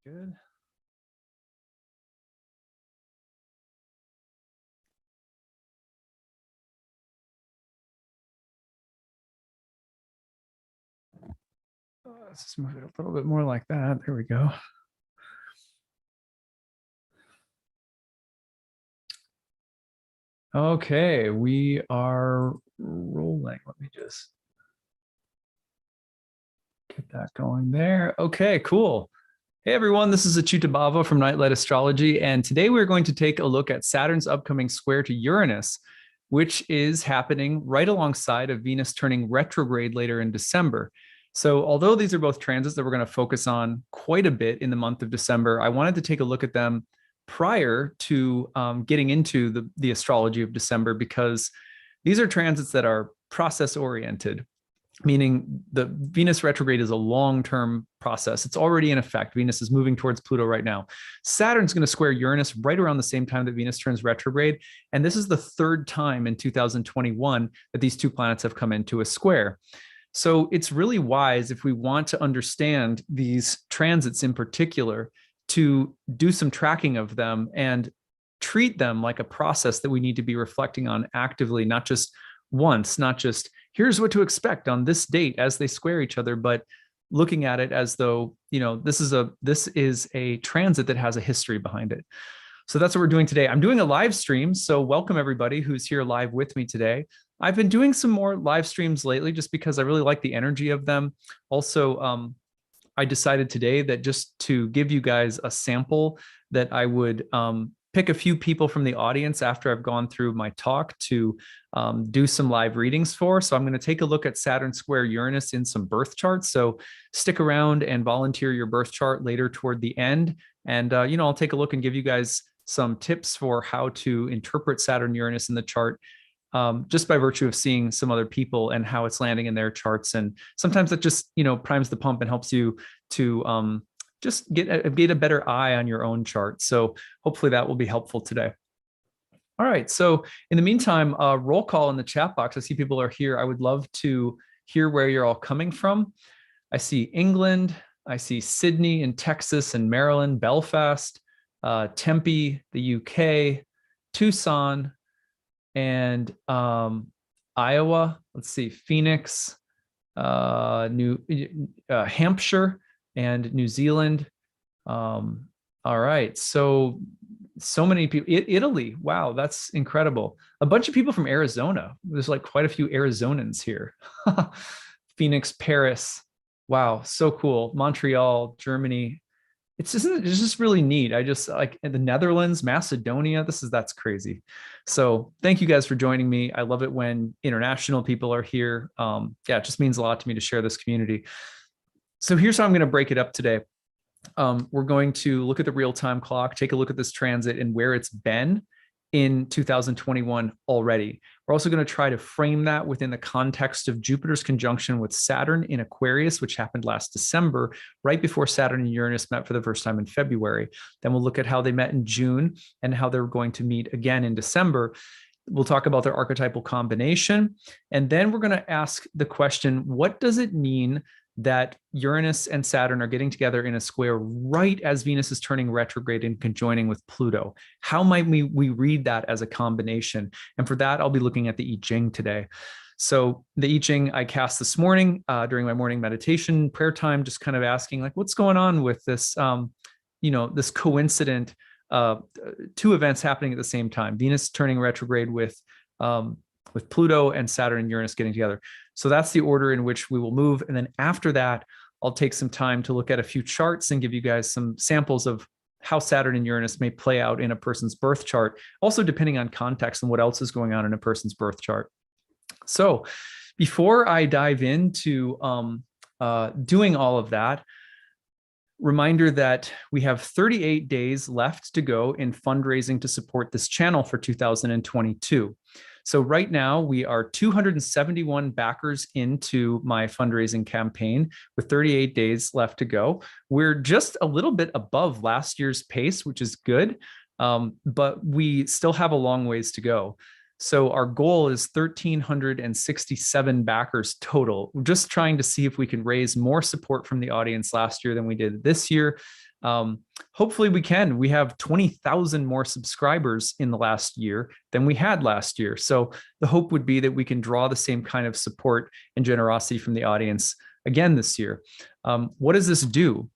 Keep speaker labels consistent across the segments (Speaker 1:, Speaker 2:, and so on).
Speaker 1: Good. Let's just move it a little bit more like that. There we go. Okay, we are rolling. Let me just get that going there. Okay, cool. Hey everyone, this is Achyuta Bhava from Nightlight Astrology, and today we're going to take a look at Saturn's upcoming square to Uranus, which is happening right alongside of Venus turning retrograde later in December. So although these are both transits that we're going to focus on quite a bit in the month of December, I wanted to take a look at them prior to getting into the astrology of December, because these are transits that are process oriented, meaning the Venus retrograde is a long-term process. It's already in effect. Venus is moving towards Pluto right now. Saturn's going to square Uranus right around the same time that Venus turns retrograde. And this is the third time in 2021 that these two planets have come into a square. So it's really wise, if we want to understand these transits in particular, to do some tracking of them and treat them like a process that we need to be reflecting on actively, not just once, not just here's what to expect on this date as they square each other, but looking at it as though, you know, this is a transit that has a history behind it. So that's what we're doing today. I'm doing a live stream, so welcome everybody who's here live with me today. I've been doing some more live streams lately just because I really like the energy of them. Also, I decided today that just to give you guys a sample, that I would pick a few people from the audience after I've gone through my talk to do some live readings for. So I'm going to take a look at Saturn square Uranus in some birth charts. So stick around and volunteer your birth chart later toward the end. And, you know, I'll take a look and give you guys some tips for how to interpret Saturn Uranus in the chart, just by virtue of seeing some other people and how it's landing in their charts. And sometimes that just, you know, primes the pump and helps you to just get a better eye on your own chart. So hopefully that will be helpful today. All right. So in the meantime, roll call in the chat box. I see people are here. I would love to hear where you're all coming from. I see England. I see Sydney and Texas and Maryland, Belfast, Tempe, the UK, Tucson, and Iowa. Let's see, Phoenix, New Hampshire, and New Zealand. All right, so many people. Italy, wow, that's incredible. A bunch of people from Arizona. There's like quite a few Arizonans here. Phoenix, Paris, wow, so cool. Montreal, Germany. It's just really neat. I just like in the Netherlands, Macedonia. That's crazy. So thank you guys for joining me. I love it when international people are here. Yeah, it just means a lot to me to share this community. So here's how I'm going to break it up today. We're going to look at the real-time clock, take a look at this transit and where it's been in 2021 already. We're also going to try to frame that within the context of Jupiter's conjunction with Saturn in Aquarius, which happened last December, right before Saturn and Uranus met for the first time in February. Then we'll look at how they met in June and how they're going to meet again in December. We'll talk about their archetypal combination. And then we're going to ask the question, what does it mean that Uranus and Saturn are getting together in a square right as Venus is turning retrograde and conjoining with Pluto? How might we read that as a combination? And for that, I'll be looking at the I Ching today. So the I Ching I cast this morning during my morning meditation prayer time, just kind of asking like, what's going on with this, you know, this coincident two events happening at the same time, Venus turning retrograde with Pluto and Saturn and Uranus getting together. So that's the order in which we will move. And then after that, I'll take some time to look at a few charts and give you guys some samples of how Saturn and Uranus may play out in a person's birth chart, also depending on context and what else is going on in a person's birth chart. So before I dive into doing all of that, reminder that we have 38 days left to go in fundraising to support this channel for 2022. So right now we are 271 backers into my fundraising campaign with 38 days left to go. We're just a little bit above last year's pace, which is good, but we still have a long ways to go. So our goal is 1,367 backers total. We're just trying to see if we can raise more support from the audience last year than we did this year. Hopefully we can. We have 20,000 more subscribers in the last year than we had last year. So the hope would be that we can draw the same kind of support and generosity from the audience again this year. What does this do?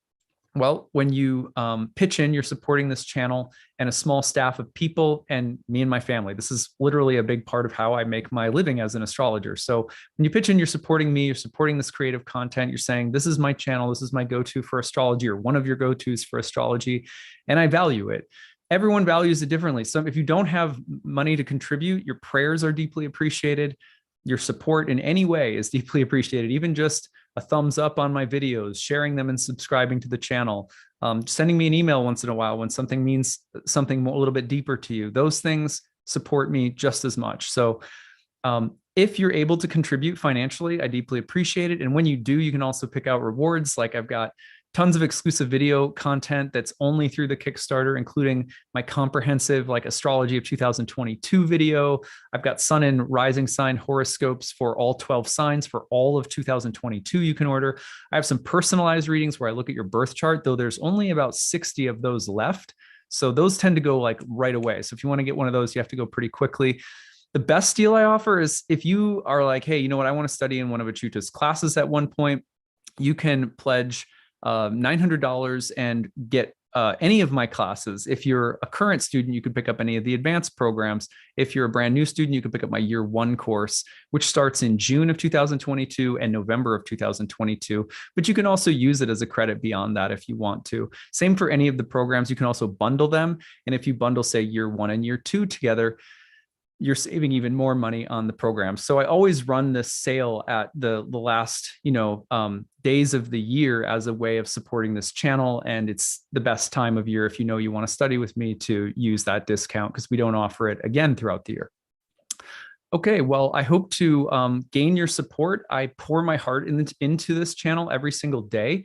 Speaker 1: Well, when you pitch in, you're supporting this channel and a small staff of people and me and my family. This is literally a big part of how I make my living as an astrologer. So when you pitch in, you're supporting me, you're supporting this creative content. You're saying, this is my channel, this is my go-to for astrology, or one of your go-tos for astrology, and I value it. Everyone values it differently. So if you don't have money to contribute, your prayers are deeply appreciated. Your support in any way is deeply appreciated. Even just a thumbs up on my videos, sharing them and subscribing to the channel, sending me an email once in a while when something means something a little bit deeper to you. Those things support me just as much. So if you're able to contribute financially, I deeply appreciate it. And when you do, you can also pick out rewards. Like I've got tons of exclusive video content that's only through the Kickstarter, including my comprehensive like astrology of 2022 video. I've got sun and rising sign horoscopes for all 12 signs for all of 2022 you can order. I have some personalized readings where I look at your birth chart, though there's only about 60 of those left. So those tend to go like right away. So if you want to get one of those, you have to go pretty quickly. The best deal I offer is if you are like, hey, you know what, I want to study in one of Achuta's classes at one point, you can pledge $900 and get any of my classes. If you're a current student, you can pick up any of the advanced programs. If you're a brand new student, you can pick up my year one course, which starts in June of 2022 and November of 2022. But you can also use it as a credit beyond that if you want to. Same for any of the programs. You can also bundle them. And if you bundle, say, year one and year two together, you're saving even more money on the program. So I always run this sale at the last, days of the year as a way of supporting this channel. And it's the best time of year if you know you want to study with me to use that discount, because we don't offer it again throughout the year. Okay, well, I hope to gain your support. I pour my heart into this channel every single day.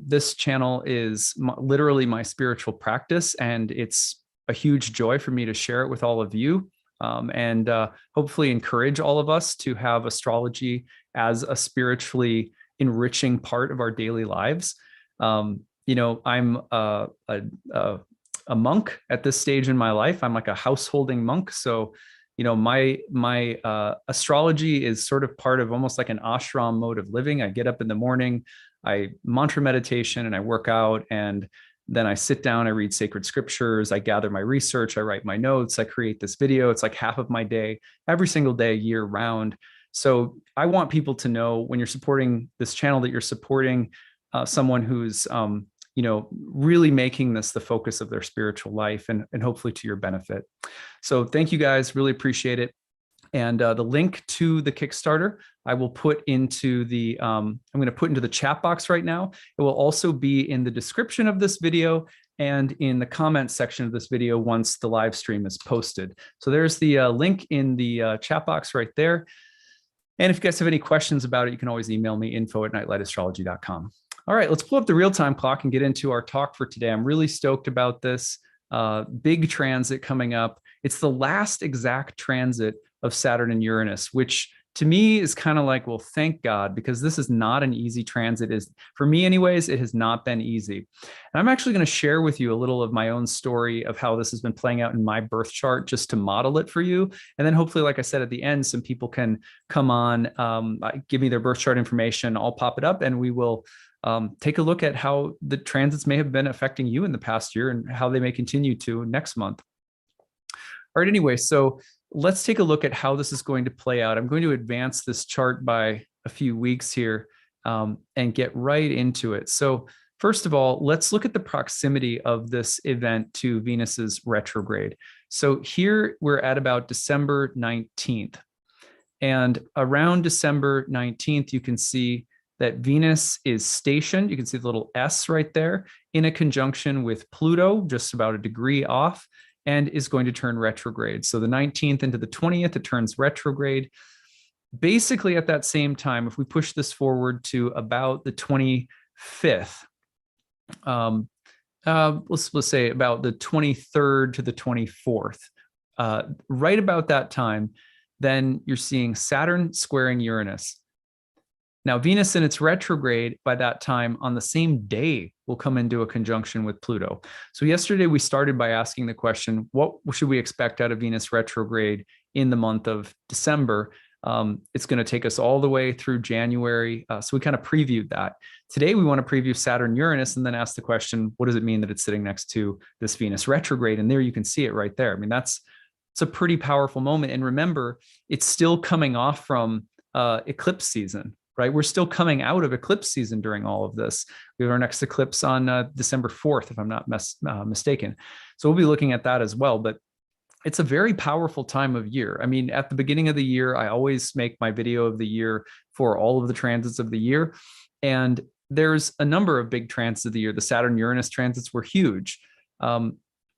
Speaker 1: This channel is literally my spiritual practice, and it's a huge joy for me to share it with all of you. And hopefully encourage all of us to have astrology as a spiritually enriching part of our daily lives. I'm a monk at this stage in my life. I'm like a householding monk. So, my astrology is sort of part of almost like an ashram mode of living. I get up in the morning, I mantra meditation, and I work out, and then I sit down, I read sacred scriptures, I gather my research, I write my notes, I create this video. It's like half of my day, every single day, year round. So I want people to know when you're supporting this channel that you're supporting someone who's, really making this the focus of their spiritual life, and hopefully to your benefit. So thank you guys, really appreciate it. And the link to the Kickstarter, I will put into the, I'm going to put into the chat box right now. It will also be in the description of this video and in the comments section of this video once the live stream is posted. So there's the link in the chat box right there. And if you guys have any questions about it, you can always email me, info@nightlightastrology.com. All right, let's pull up the real-time clock and get into our talk for today. I'm really stoked about this big transit coming up. It's the last exact transit of Saturn and Uranus, which to me is kind of like, well, thank God, because this is not an easy transit. For me anyways, it has not been easy. And I'm actually going to share with you a little of my own story of how this has been playing out in my birth chart, just to model it for you. And then hopefully, like I said, at the end, some people can come on, give me their birth chart information, I'll pop it up, and we will take a look at how the transits may have been affecting you in the past year and how they may continue to next month. All right, anyway, so let's take a look at how this is going to play out. I'm going to advance this chart by a few weeks here and get right into it. So first of all, let's look at the proximity of this event to Venus's retrograde. So here we're at about December 19th. And around December 19th, you can see that Venus is stationed. You can see the little S right there in a conjunction with Pluto, just about a degree off, and is going to turn retrograde. So the 19th into the 20th, it turns retrograde. Basically at that same time, if we push this forward to about the 25th, let's say about the 23rd to the 24th, right about that time, then you're seeing Saturn squaring Uranus. Now, Venus in its retrograde by that time on the same day will come into a conjunction with Pluto. So yesterday we started by asking the question, what should we expect out of Venus retrograde in the month of December? It's going to take us all the way through January. So we kind of previewed that. Today, we want to preview Saturn Uranus and then ask the question, what does it mean that it's sitting next to this Venus retrograde? And there you can see it right there. I mean, it's a pretty powerful moment. And remember, it's still coming off from eclipse season, right? We're still coming out of eclipse season during all of this. We have our next eclipse on December 4th, if I'm not mistaken. So we'll be looking at that as well. But it's a very powerful time of year. I mean, at the beginning of the year, I always make my video of the year for all of the transits of the year. And there's a number of big transits of the year. The Saturn-Uranus transits were huge.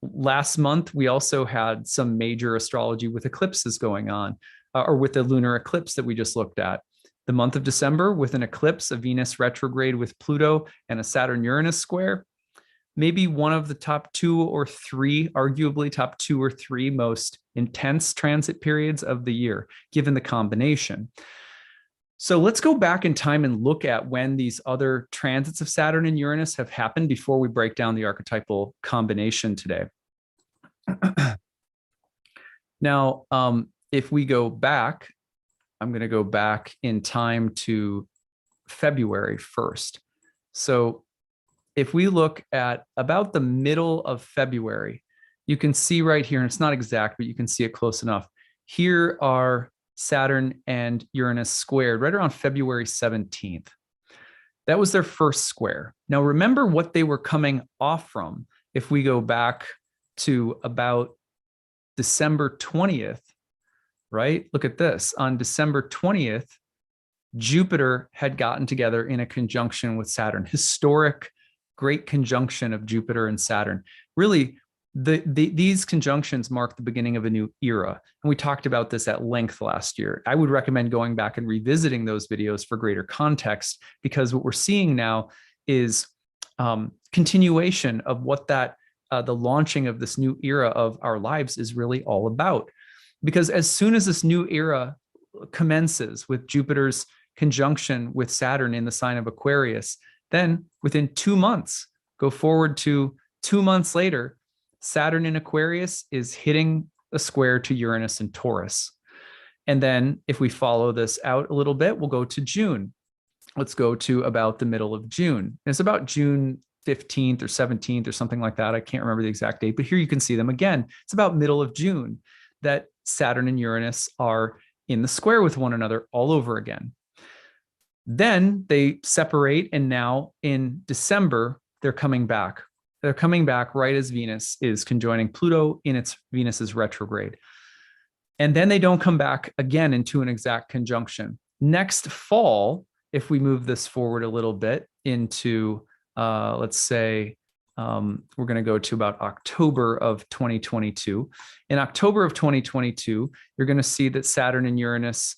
Speaker 1: Last month, we also had some major astrology with eclipses going on, or with the lunar eclipse that we just looked at. The month of December with an eclipse, a Venus retrograde with Pluto, and a Saturn-Uranus square. Maybe one of the top 2 or 3, arguably top 2 or 3 most intense transit periods of the year, given the combination. So let's go back in time and look at when these other transits of Saturn and Uranus have happened before we break down the archetypal combination today. Now, if we go back, I'm going to go back in time to February 1st. So if we look at about the middle of February, you can see right here, and it's not exact, but you can see it close enough. Here are Saturn and Uranus squared right around February 17th. That was their first square. Now, remember what they were coming off from. If we go back to about December 20th, right? Look at this. On December 20th, Jupiter had gotten together in a conjunction with Saturn. Historic, great conjunction of Jupiter and Saturn. Really, these conjunctions mark the beginning of a new era. And we talked about this at length last year. I would recommend going back and revisiting those videos for greater context, because what we're seeing now is continuation of what the launching of this new era of our lives is really all about. Because as soon as this new era commences with Jupiter's conjunction with Saturn in the sign of Aquarius, then within 2 months, go forward to 2 months later, Saturn in Aquarius is hitting a square to Uranus and Taurus. And then if we follow this out a little bit, we'll go to June. Let's go to about the middle of June. It's about June 15th or 17th or something like that. I can't remember the exact date, but here you can see them again. It's about middle of June that Saturn and Uranus are in the square with one another all over again. Then they separate, and now in December, they're coming back. They're coming back right as Venus is conjoining Pluto in its Venus's retrograde. And then they don't come back again into an exact conjunction. Next fall, if we move this forward a little bit into, let's say, we're going to go to about October of 2022. In October of 2022, you're going to see that Saturn and Uranus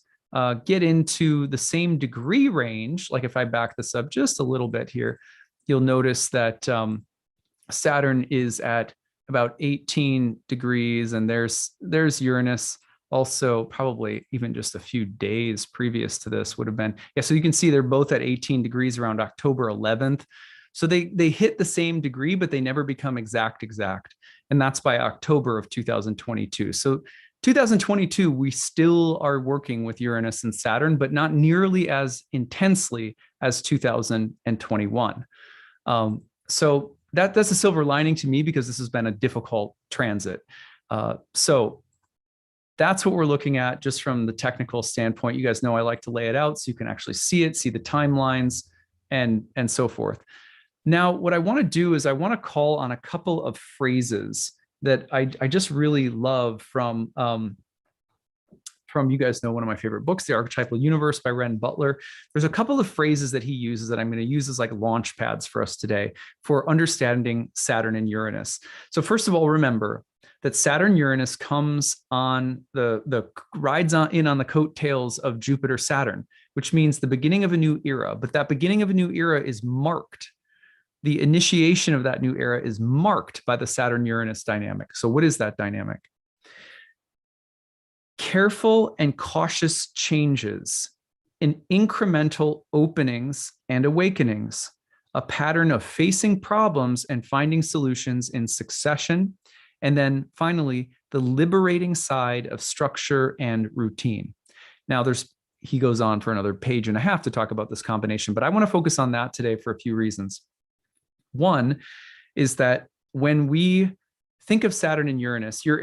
Speaker 1: get into the same degree range. Like if I back this up just a little bit here, you'll notice that Saturn is at about 18 degrees, and there's Uranus also probably even just a few days previous to this would have been. Yeah, so you can see they're both at 18 degrees around October 11th. So they hit the same degree, but they never become exact. And that's by October of 2022. So 2022, we still are working with Uranus and Saturn, but not nearly as intensely as 2021. So that's a silver lining to me, because this has been a difficult transit. So that's what we're looking at just from the technical standpoint. You guys know I like to lay it out so you can actually see it, see the timelines, and so forth. Now, what I want to do is I want to call on a couple of phrases that I just really love from you guys know one of my favorite books, The Archetypal Universe by Ren Butler. There's a couple of phrases that he uses that I'm going to use as like launch pads for us today for understanding Saturn and Uranus. So first of all, remember that Saturn-Uranus comes on rides in on the coattails of Jupiter-Saturn, which means the beginning of a new era. But that beginning of a new era is marked. The initiation of that new era is marked by the Saturn-Uranus dynamic. So what is that dynamic? careful and cautious changes in incremental openings and awakenings, a pattern of facing problems and finding solutions in succession. And then finally, the liberating side of structure and routine. Now, he goes on for another page and a half to talk about this combination, but I want to focus on that today for a few reasons. One is that when we think of Saturn and Uranus, you're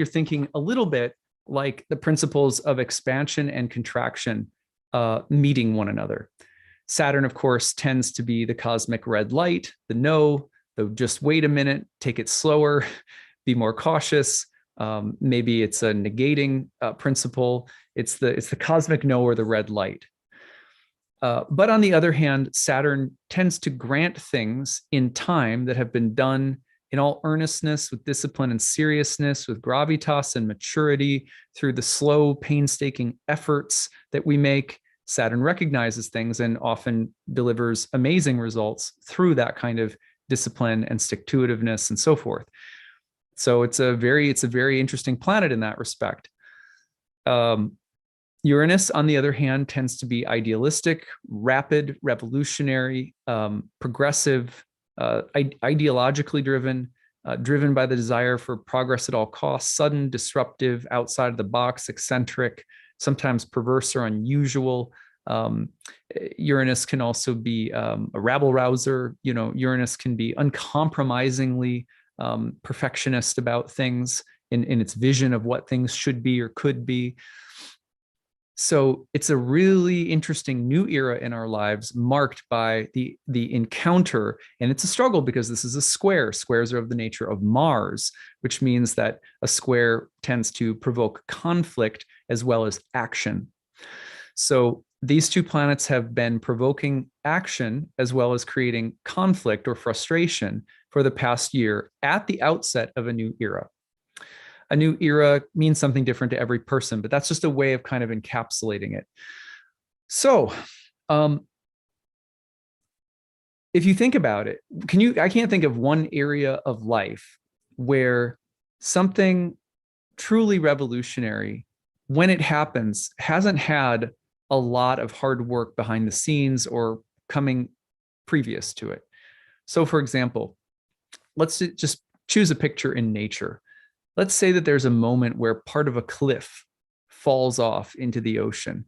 Speaker 1: thinking a little bit like the principles of expansion and contraction meeting one another. Saturn, of course, tends to be the cosmic red light, the no, the just wait a minute, take it slower, be more cautious. Maybe it's a negating principle. It's the cosmic no or the red light. But on the other hand, Saturn tends to grant things in time that have been done in all earnestness, with discipline and seriousness, with gravitas and maturity, through the slow, painstaking efforts that we make. Saturn recognizes things and often delivers amazing results through that kind of discipline and stick-to-itiveness and so forth. So it's a very interesting planet in that respect. Uranus, on the other hand, tends to be idealistic, rapid, revolutionary, progressive, ideologically driven by the desire for progress at all costs, sudden, disruptive, outside of the box, eccentric, sometimes perverse or unusual. Uranus can also be a rabble rouser. Uranus can be uncompromisingly perfectionist about things in its vision of what things should be or could be. So it's a really interesting new era in our lives, marked by the encounter, and it's a struggle because this is a square. Squares are of the nature of Mars, which means that a square tends to provoke conflict as well as action. So these two planets have been provoking action as well as creating conflict or frustration for the past year at the outset of a new era. A new era means something different to every person, but that's just a way of kind of encapsulating it. So if you think about it, I can't think of one area of life where something truly revolutionary, when it happens, hasn't had a lot of hard work behind the scenes or coming previous to it. So for example, let's just choose a picture in nature. Let's say that there's a moment where part of a cliff falls off into the ocean.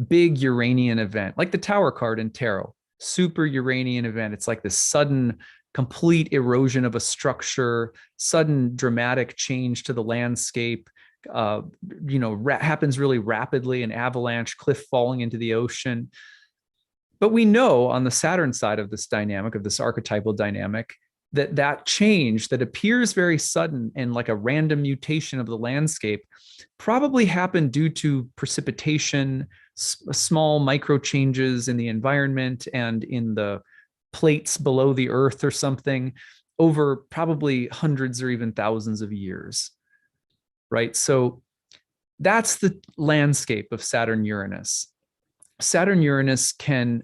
Speaker 1: Big Uranian event, like the Tower card in tarot, super Uranian event. It's like this sudden, complete erosion of a structure, sudden dramatic change to the landscape, happens really rapidly, an avalanche, cliff falling into the ocean. But we know on the Saturn side of this dynamic, of this archetypal dynamic, that change that appears very sudden and like a random mutation of the landscape probably happened due to precipitation, small micro changes in the environment and in the plates below the earth or something over probably hundreds or even thousands of years, right? So that's the landscape of Saturn-Uranus. Saturn-Uranus can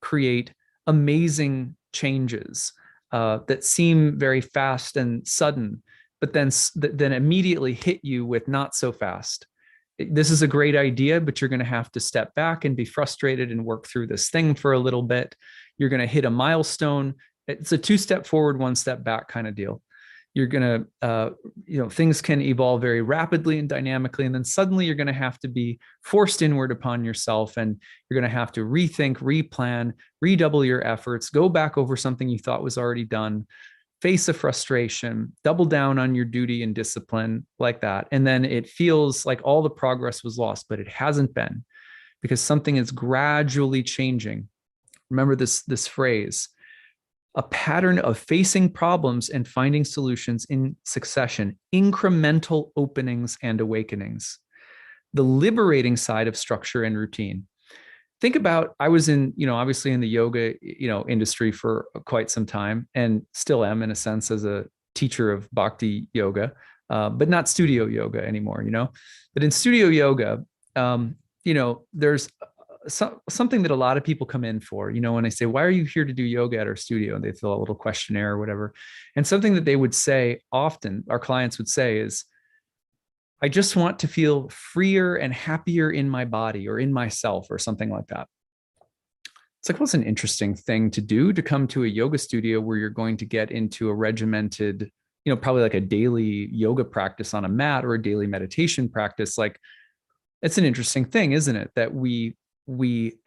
Speaker 1: create amazing changes that seem very fast and sudden, but then immediately hit you with not so fast. This is a great idea, but you're going to have to step back and be frustrated and work through this thing for a little bit. You're going to hit a milestone. It's a 2-step forward, 1-step back kind of deal. You're going to, things can evolve very rapidly and dynamically, and then suddenly you're going to have to be forced inward upon yourself, and you're going to have to rethink, replan, redouble your efforts, go back over something you thought was already done, face a frustration, double down on your duty and discipline like that. And then it feels like all the progress was lost, but it hasn't been, because something is gradually changing. Remember this phrase: a pattern of facing problems and finding solutions in succession, incremental openings and awakenings. The liberating side of structure and routine. Think about, I was in, obviously in the yoga, industry for quite some time, and still am in a sense as a teacher of bhakti yoga, but not studio yoga anymore, But in studio yoga, there's something that a lot of people come in for, when I say, why are you here to do yoga at our studio? And they fill out a little questionnaire or whatever. And something that they would say often, our clients would say, is, I just want to feel freer and happier in my body or in myself or something like that. It's like, what's an interesting thing to do, to come to a yoga studio where you're going to get into a regimented, probably like a daily yoga practice on a mat or a daily meditation practice. Like, it's an interesting thing, isn't it? That we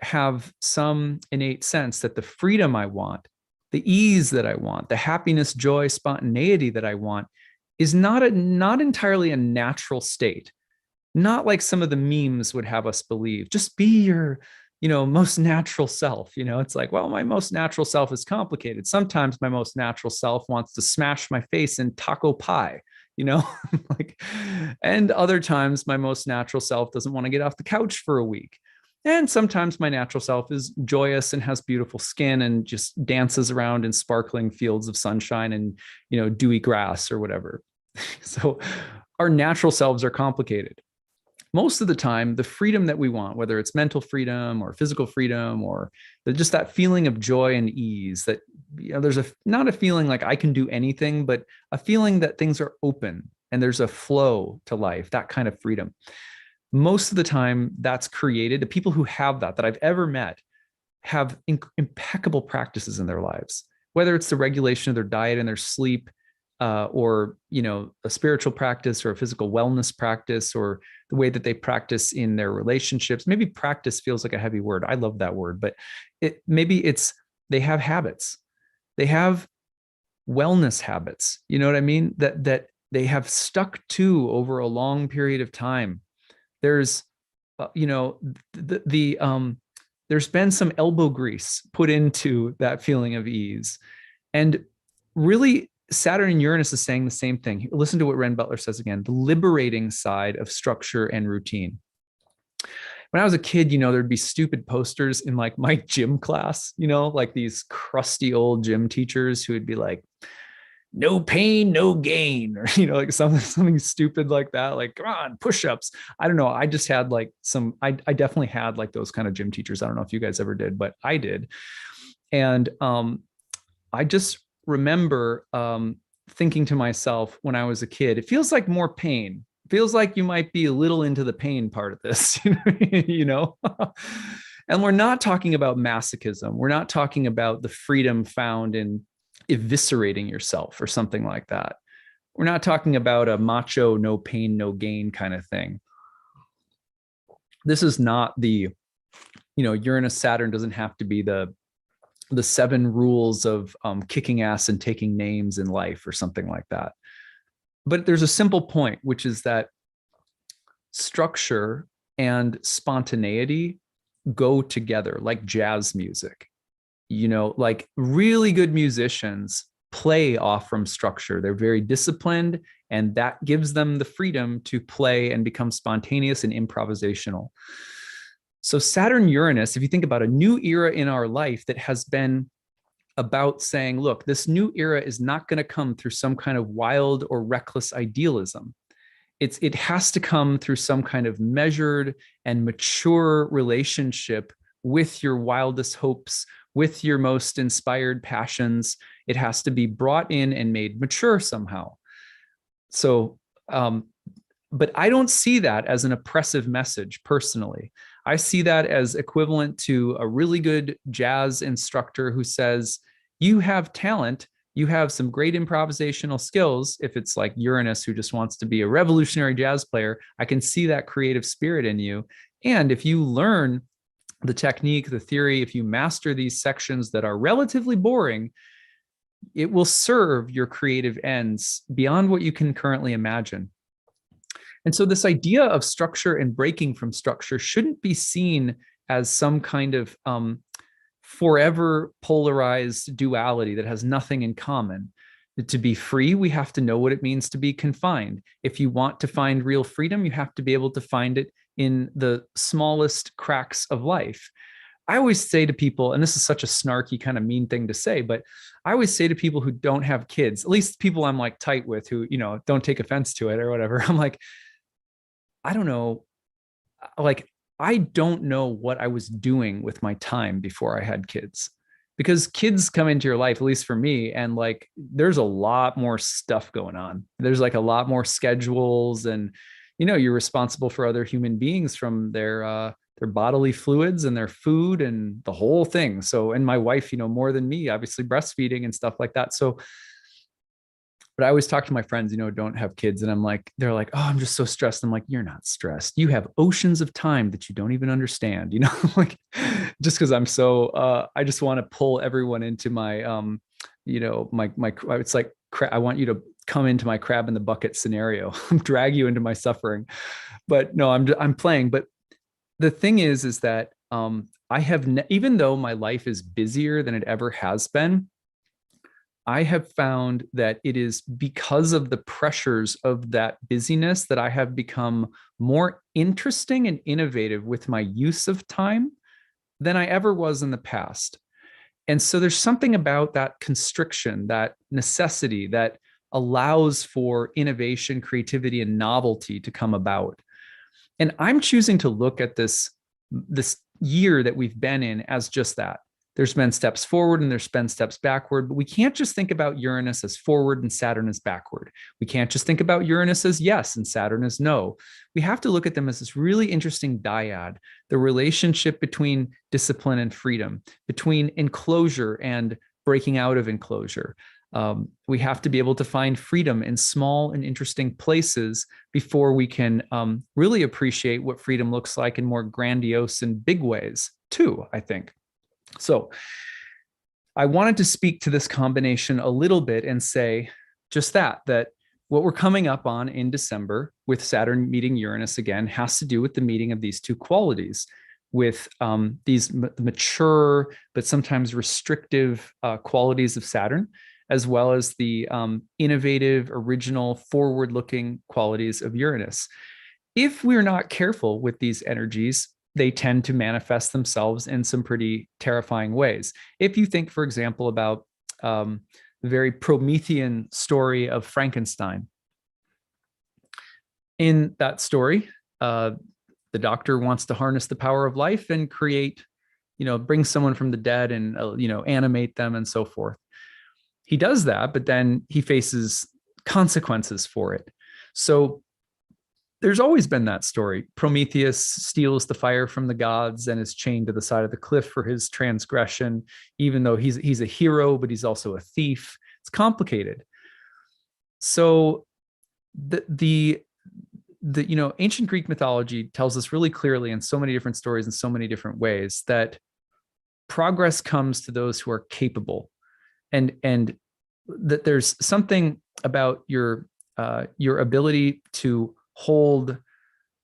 Speaker 1: have some innate sense that the freedom I want, the ease that I want, the happiness, joy, spontaneity that I want is not entirely a natural state. Not like some of the memes would have us believe. Just be your, most natural self. It's like, well, my most natural self is complicated. Sometimes my most natural self wants to smash my face in taco pie, like, and other times my most natural self doesn't want to get off the couch for a week. And sometimes my natural self is joyous and has beautiful skin and just dances around in sparkling fields of sunshine and, dewy grass or whatever. So our natural selves are complicated. Most of the time, the freedom that we want, whether it's mental freedom or physical freedom or just that feeling of joy and ease, that there's not a feeling like I can do anything, but a feeling that things are open and there's a flow to life, that kind of freedom. Most of the time, that's created. The people who have that I've ever met have impeccable practices in their lives, whether it's the regulation of their diet and their sleep, or a spiritual practice or a physical wellness practice, or the way that they practice in their relationships. Maybe practice feels like a heavy word. I love that word, but they have habits. They have wellness habits. You know what I mean? That they have stuck to over a long period of time. There's, there's been some elbow grease put into that feeling of ease, and really Saturn and Uranus is saying the same thing. Listen to what Ren Butler says again: the liberating side of structure and routine. When I was a kid, there'd be stupid posters in like my gym class, like these crusty old gym teachers who would be like, no pain, no gain, or, like something stupid like that. Like, come on, push-ups. I don't know. I just had like I definitely had like those kind of gym teachers. I don't know if you guys ever did, but I did. And I just remember thinking to myself when I was a kid, it feels like more pain. It feels like you might be a little into the pain part of this, And we're not talking about masochism. We're not talking about the freedom found in eviscerating yourself or something like that. We're not talking about a macho, no pain, no gain kind of thing. This is not the, Uranus Saturn doesn't have to be the 7 rules of kicking ass and taking names in life or something like that. But there's a simple point, which is that structure and spontaneity go together like jazz music. Like really good musicians play off from structure. They're very disciplined, and that gives them the freedom to play and become spontaneous and improvisational. So Saturn Uranus, if you think about a new era in our life that has been about saying, look, this new era is not going to come through some kind of wild or reckless idealism. It has to come through some kind of measured and mature relationship with your wildest hopes, with your most inspired passions. It has to be brought in and made mature somehow. So, but I don't see that as an oppressive message personally. I see that as equivalent to a really good jazz instructor who says, you have talent, you have some great improvisational skills. If it's like Uranus, who just wants to be a revolutionary jazz player, I can see that creative spirit in you. And if you learn the technique, the theory, if you master these sections that are relatively boring, it will serve your creative ends beyond what you can currently imagine. And so this idea of structure and breaking from structure shouldn't be seen as some kind of forever polarized duality that has nothing in common. To be free, we have to know what it means to be confined. If you want to find real freedom, you have to be able to find it in the smallest cracks of life. I always say to people, and this is such a snarky kind of mean thing to say, but I always say to people who don't have kids, at least people I'm like tight with who, don't take offense to it or whatever. I'm like, I don't know. Like, I don't know what I was doing with my time before I had kids, because kids come into your life, at least for me, and like there's a lot more stuff going on. There's like a lot more schedules, and you're responsible for other human beings from their bodily fluids and their food and the whole thing. So, and my wife, more than me, obviously breastfeeding and stuff like that. So, but I always talk to my friends, don't have kids. And they're like, oh, I'm just so stressed. I'm like, you're not stressed. You have oceans of time that you don't even understand, like just because I'm so, I just want to pull everyone into my, it's like, I want you to come into my crab in the bucket scenario, drag you into my suffering. But no, I'm playing. But the thing is that I have, even though my life is busier than it ever has been, I have found that it is because of the pressures of that busyness that I have become more interesting and innovative with my use of time than I ever was in the past. And so there's something about that constriction, that necessity that allows for innovation, creativity, and novelty to come about. And I'm choosing to look at this year that we've been in as just that. There's been steps forward and there's been steps backward, but we can't just think about Uranus as forward and Saturn as backward. We can't just think about Uranus as yes and Saturn as no. We have to look at them as this really interesting dyad, the relationship between discipline and freedom, between enclosure and breaking out of enclosure. We have to be able to find freedom in small and interesting places before we can really appreciate what freedom looks like in more grandiose and big ways too, I think. So I wanted to speak to this combination a little bit and say just that what we're coming up on in December with Saturn meeting Uranus again has to do with the meeting of these two qualities, with these mature but sometimes restrictive qualities of Saturn, as well as the innovative, original, forward-looking qualities of Uranus. If we're not careful with these energies, they tend to manifest themselves in some pretty terrifying ways. If you think, for example, about the very Promethean story of Frankenstein. In that story, the doctor wants to harness the power of life and create, bring someone from the dead and, animate them and so forth. He does that, but then he faces consequences for it. So there's always been that story. Prometheus steals the fire from the gods and is chained to the side of the cliff for his transgression, even though he's a hero, but he's also a thief. It's complicated. So the ancient Greek mythology tells us really clearly in so many different stories in so many different ways that progress comes to those who are capable, and that there's something about your ability to hold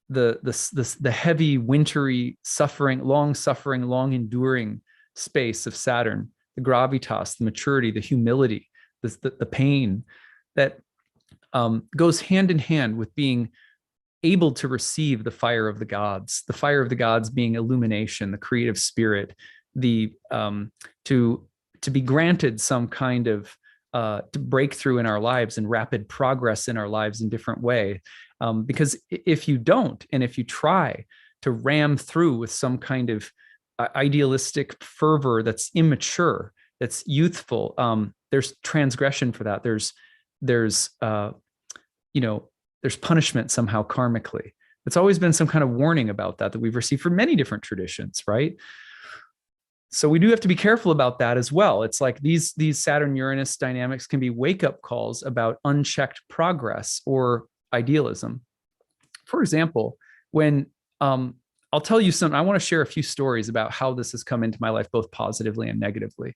Speaker 1: the heavy, wintry, long enduring space of Saturn, the gravitas, the maturity, the humility, the pain that goes hand in hand with being able to receive the fire of the gods being illumination, the creative spirit, to be granted some kind of breakthrough in our lives and rapid progress in our lives in different way. Because if you don't, and if you try to ram through with some kind of idealistic fervor that's immature, that's youthful, there's transgression for that. There's punishment somehow karmically. It's always been some kind of warning about that we've received from many different traditions, right? So we do have to be careful about that as well. It's like these Saturn-Uranus dynamics can be wake-up calls about unchecked progress or idealism. For example, when I'll tell you I want to share a few stories about how this has come into my life, both positively and negatively.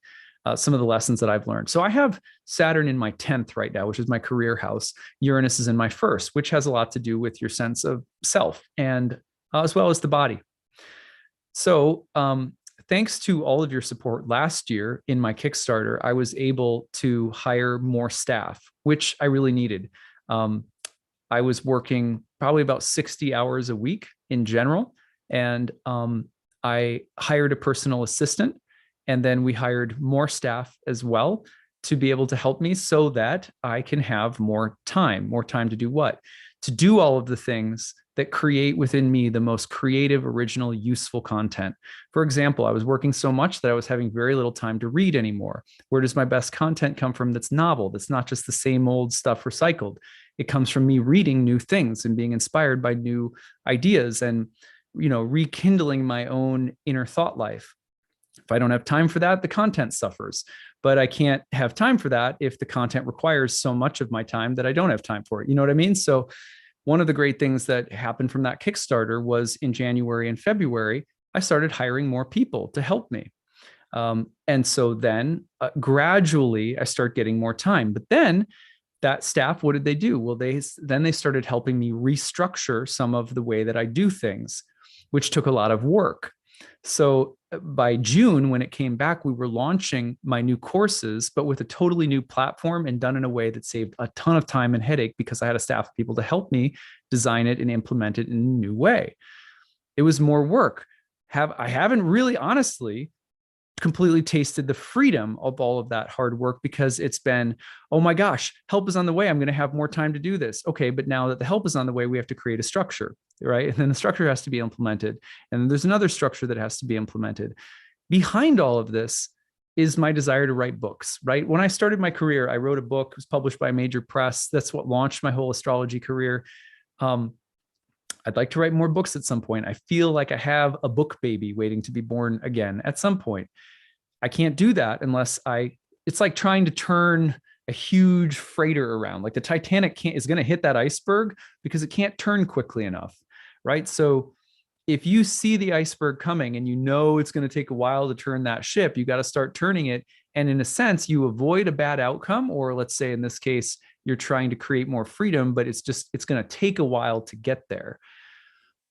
Speaker 1: Some of the lessons that I've learned. So I have Saturn in my 10th right now, which is my career house. Uranus is in my first, which has a lot to do with your sense of self and as well as the body. So thanks to all of your support last year in my Kickstarter, I was able to hire more staff, which I really needed. I was working probably about 60 hours a week in general, and I hired a personal assistant, and then we hired more staff as well to be able to help me so that I can have more time to do what? To do all of the things that create within me the most creative, original, useful content. For example, I was working so much that I was having very little time to read anymore. Where does my best content come from that's novel, that's not just the same old stuff recycled? It comes from me reading new things and being inspired by new ideas and, rekindling my own inner thought life. If I don't have time for that, the content suffers. But I can't have time for that if the content requires so much of my time that I don't have time for it. You know what I mean? So one of the great things that happened from that Kickstarter was in January and February, I started hiring more people to help me. And so then gradually I start getting more time. But then that staff, what did they do? Well, they started helping me restructure some of the way that I do things, which took a lot of work. So by June, when it came back, we were launching my new courses, but with a totally new platform and done in a way that saved a ton of time and headache because I had a staff of people to help me design it and implement it in a new way. It was more work. I haven't really honestly completely tasted the freedom of all of that hard work because it's been, oh my gosh, help is on the way. I'm going to have more time to do this. Okay, but now that the help is on the way, we have to create a structure, right? And then the structure has to be implemented. And there's another structure that has to be implemented. Behind all of this is my desire to write books, right? When I started my career, I wrote a book, it was published by a major press. That's what launched my whole astrology career. I'd like to write more books at some point. I feel like I have a book baby waiting to be born again at some point. I can't do that unless it's like trying to turn a huge freighter around. Like the Titanic is going to hit that iceberg because it can't turn quickly enough, right? So if you see the iceberg coming and it's going to take a while to turn that ship, you got to start turning it. And in a sense, you avoid a bad outcome, or let's say in this case, you're trying to create more freedom, but it's going to take a while to get there.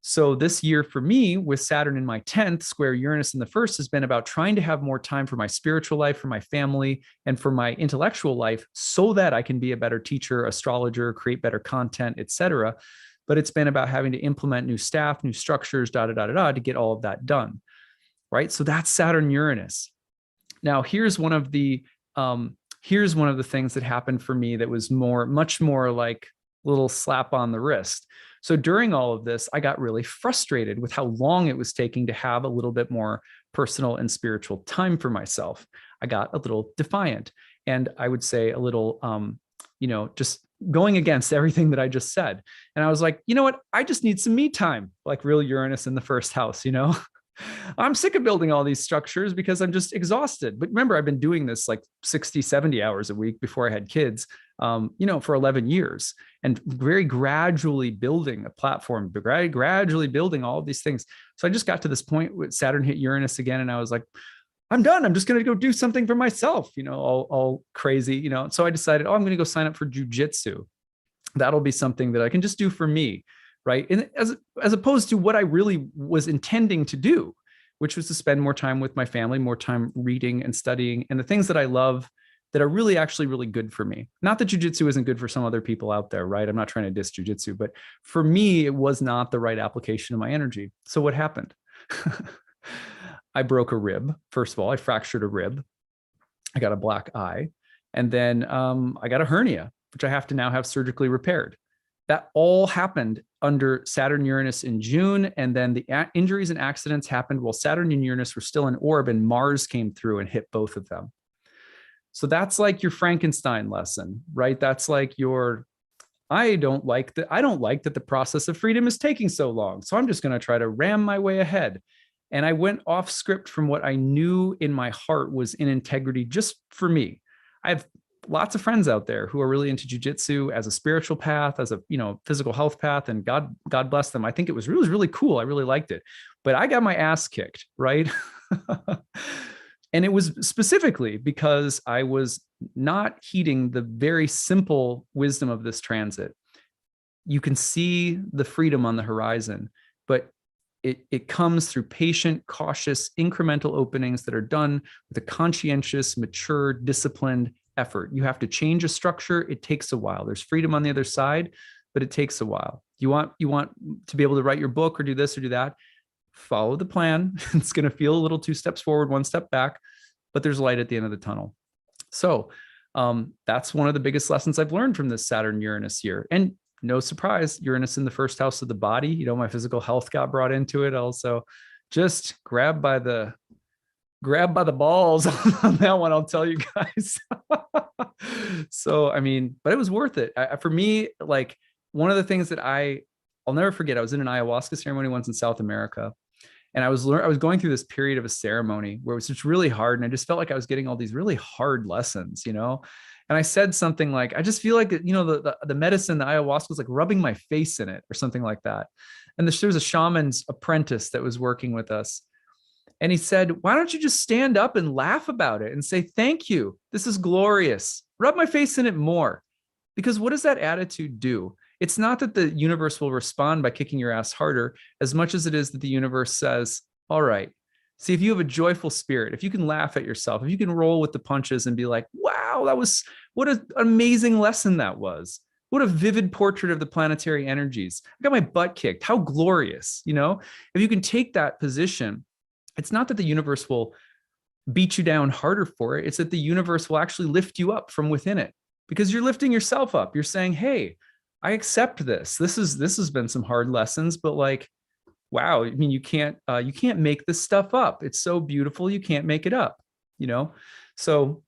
Speaker 1: So this year for me, with Saturn in my 10th, square Uranus in the first, has been about trying to have more time for my spiritual life, for my family, and for my intellectual life so that I can be a better teacher, astrologer, create better content, etc. But it's been about having to implement new staff, new structures, to get all of that done, right? So that's Saturn Uranus. Now, here's one of the things that happened for me that was much more like a little slap on the wrist. So during all of this, I got really frustrated with how long it was taking to have a little bit more personal and spiritual time for myself. I got a little defiant, and I would say a little, just going against everything that I just said. And I was like, you know what? I just need some me time, like real Uranus in the first house, I'm sick of building all these structures because I'm just exhausted. But remember, I've been doing this like 60, 70 hours a week before I had kids, for 11 years, and very gradually building a platform, gradually building all of these things. So I just got to this point with Saturn hit Uranus again. And I was like, I'm done. I'm just going to go do something for myself, all crazy, So I decided, I'm going to go sign up for jujitsu. That'll be something that I can just do for me. Right. And as opposed to what I really was intending to do, which was to spend more time with my family, more time reading and studying, and the things that I love that are really actually really good for me. Not that jujitsu isn't good for some other people out there, right? I'm not trying to diss jujitsu, but for me, it was not the right application of my energy. So what happened? I broke a rib. First of all, I fractured a rib. I got a black eye. And then I got a hernia, which I have to now have surgically repaired. That all happened under Saturn Uranus in June. And then the injuries and accidents happened while Saturn and Uranus were still in orb, and Mars came through and hit both of them. So that's like your Frankenstein lesson, right? That's like I don't like that the process of freedom is taking so long. So I'm just going to try to ram my way ahead. And I went off script from what I knew in my heart was in integrity just for me. I have lots of friends out there who are really into jujitsu as a spiritual path, as a physical health path, and God bless them. I think it was really, really cool. I really liked it, but I got my ass kicked, right? And it was specifically because I was not heeding the very simple wisdom of this transit. You can see the freedom on the horizon, but it comes through patient, cautious, incremental openings that are done with a conscientious, mature, disciplined effort. You have to change a structure. It takes a while. There's freedom on the other side, but it takes a while. You want to be able to write your book or do this or do that. Follow the plan. It's going to feel a little 2 steps forward, 1 step back, but there's light at the end of the tunnel. So that's one of the biggest lessons I've learned from this Saturn Uranus year. And no surprise, Uranus in the first house of the body. My physical health got brought into it also. Just grabbed by the grabbed by the balls on that one, I'll tell you guys. So, I mean, but it was worth it. For me, like one of the things that I'll never forget, I was in an ayahuasca ceremony once in South America. And I was going through this period of a ceremony where it was just really hard. And I just felt like I was getting all these really hard lessons, you know? And I said something like, I just feel like, you know, the medicine, the ayahuasca was like rubbing my face in it or something like that. And there was a shaman's apprentice that was working with us. And he said, why don't you just stand up and laugh about it and say, thank you. This is glorious. Rub my face in it more. Because what does that attitude do? It's not that the universe will respond by kicking your ass harder as much as it is that the universe says, all right, see, if you have a joyful spirit, if you can laugh at yourself, if you can roll with the punches and be like, wow, what an amazing lesson that was. What a vivid portrait of the planetary energies. I got my butt kicked. How glorious, you know? If you can take that position, it's not that the universe will beat you down harder for it. It's that the universe will actually lift you up from within it because you're lifting yourself up. You're saying, hey, I accept this. This has been some hard lessons, but like, wow, I mean, you can't make this stuff up. It's so beautiful. You can't make it up, you know? So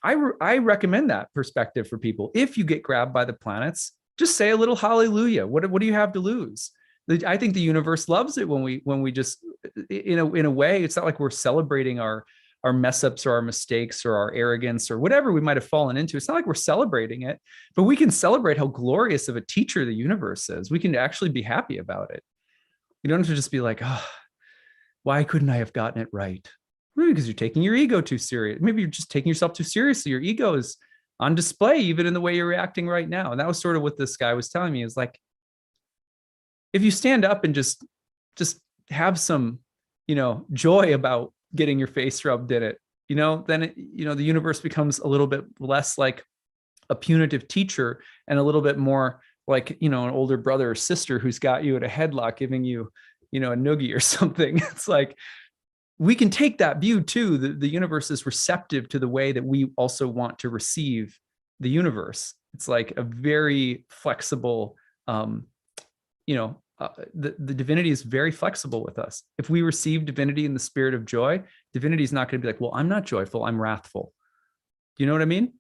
Speaker 1: I recommend that perspective for people. If you get grabbed by the planets, just say a little hallelujah. What do you have to lose? I think the universe loves it when we just, in a way, it's not like we're celebrating our mess ups or our mistakes or our arrogance or whatever we might have fallen into. It's not like we're celebrating it, but we can celebrate how glorious of a teacher the universe is. We can actually be happy about it. You don't have to just be like, oh, why couldn't I have gotten it right? Maybe because you're taking your ego too serious. Maybe you're just taking yourself too seriously. Your ego is on display even in the way you're reacting right now. And that was sort of what this guy was telling me, is like, if you stand up and just have some, you know, joy about getting your face rubbed in it, you know, then the universe becomes a little bit less like a punitive teacher and a little bit more like, you know, an older brother or sister who's got you at a headlock giving you, you know, a noogie or something. It's like, we can take that view too. The universe is receptive to the way that we also want to receive the universe. It's like a very flexible, the divinity is very flexible with us. If we receive divinity in the spirit of joy, divinity is not going to be like, well, I'm not joyful, I'm wrathful. Do you know what I mean?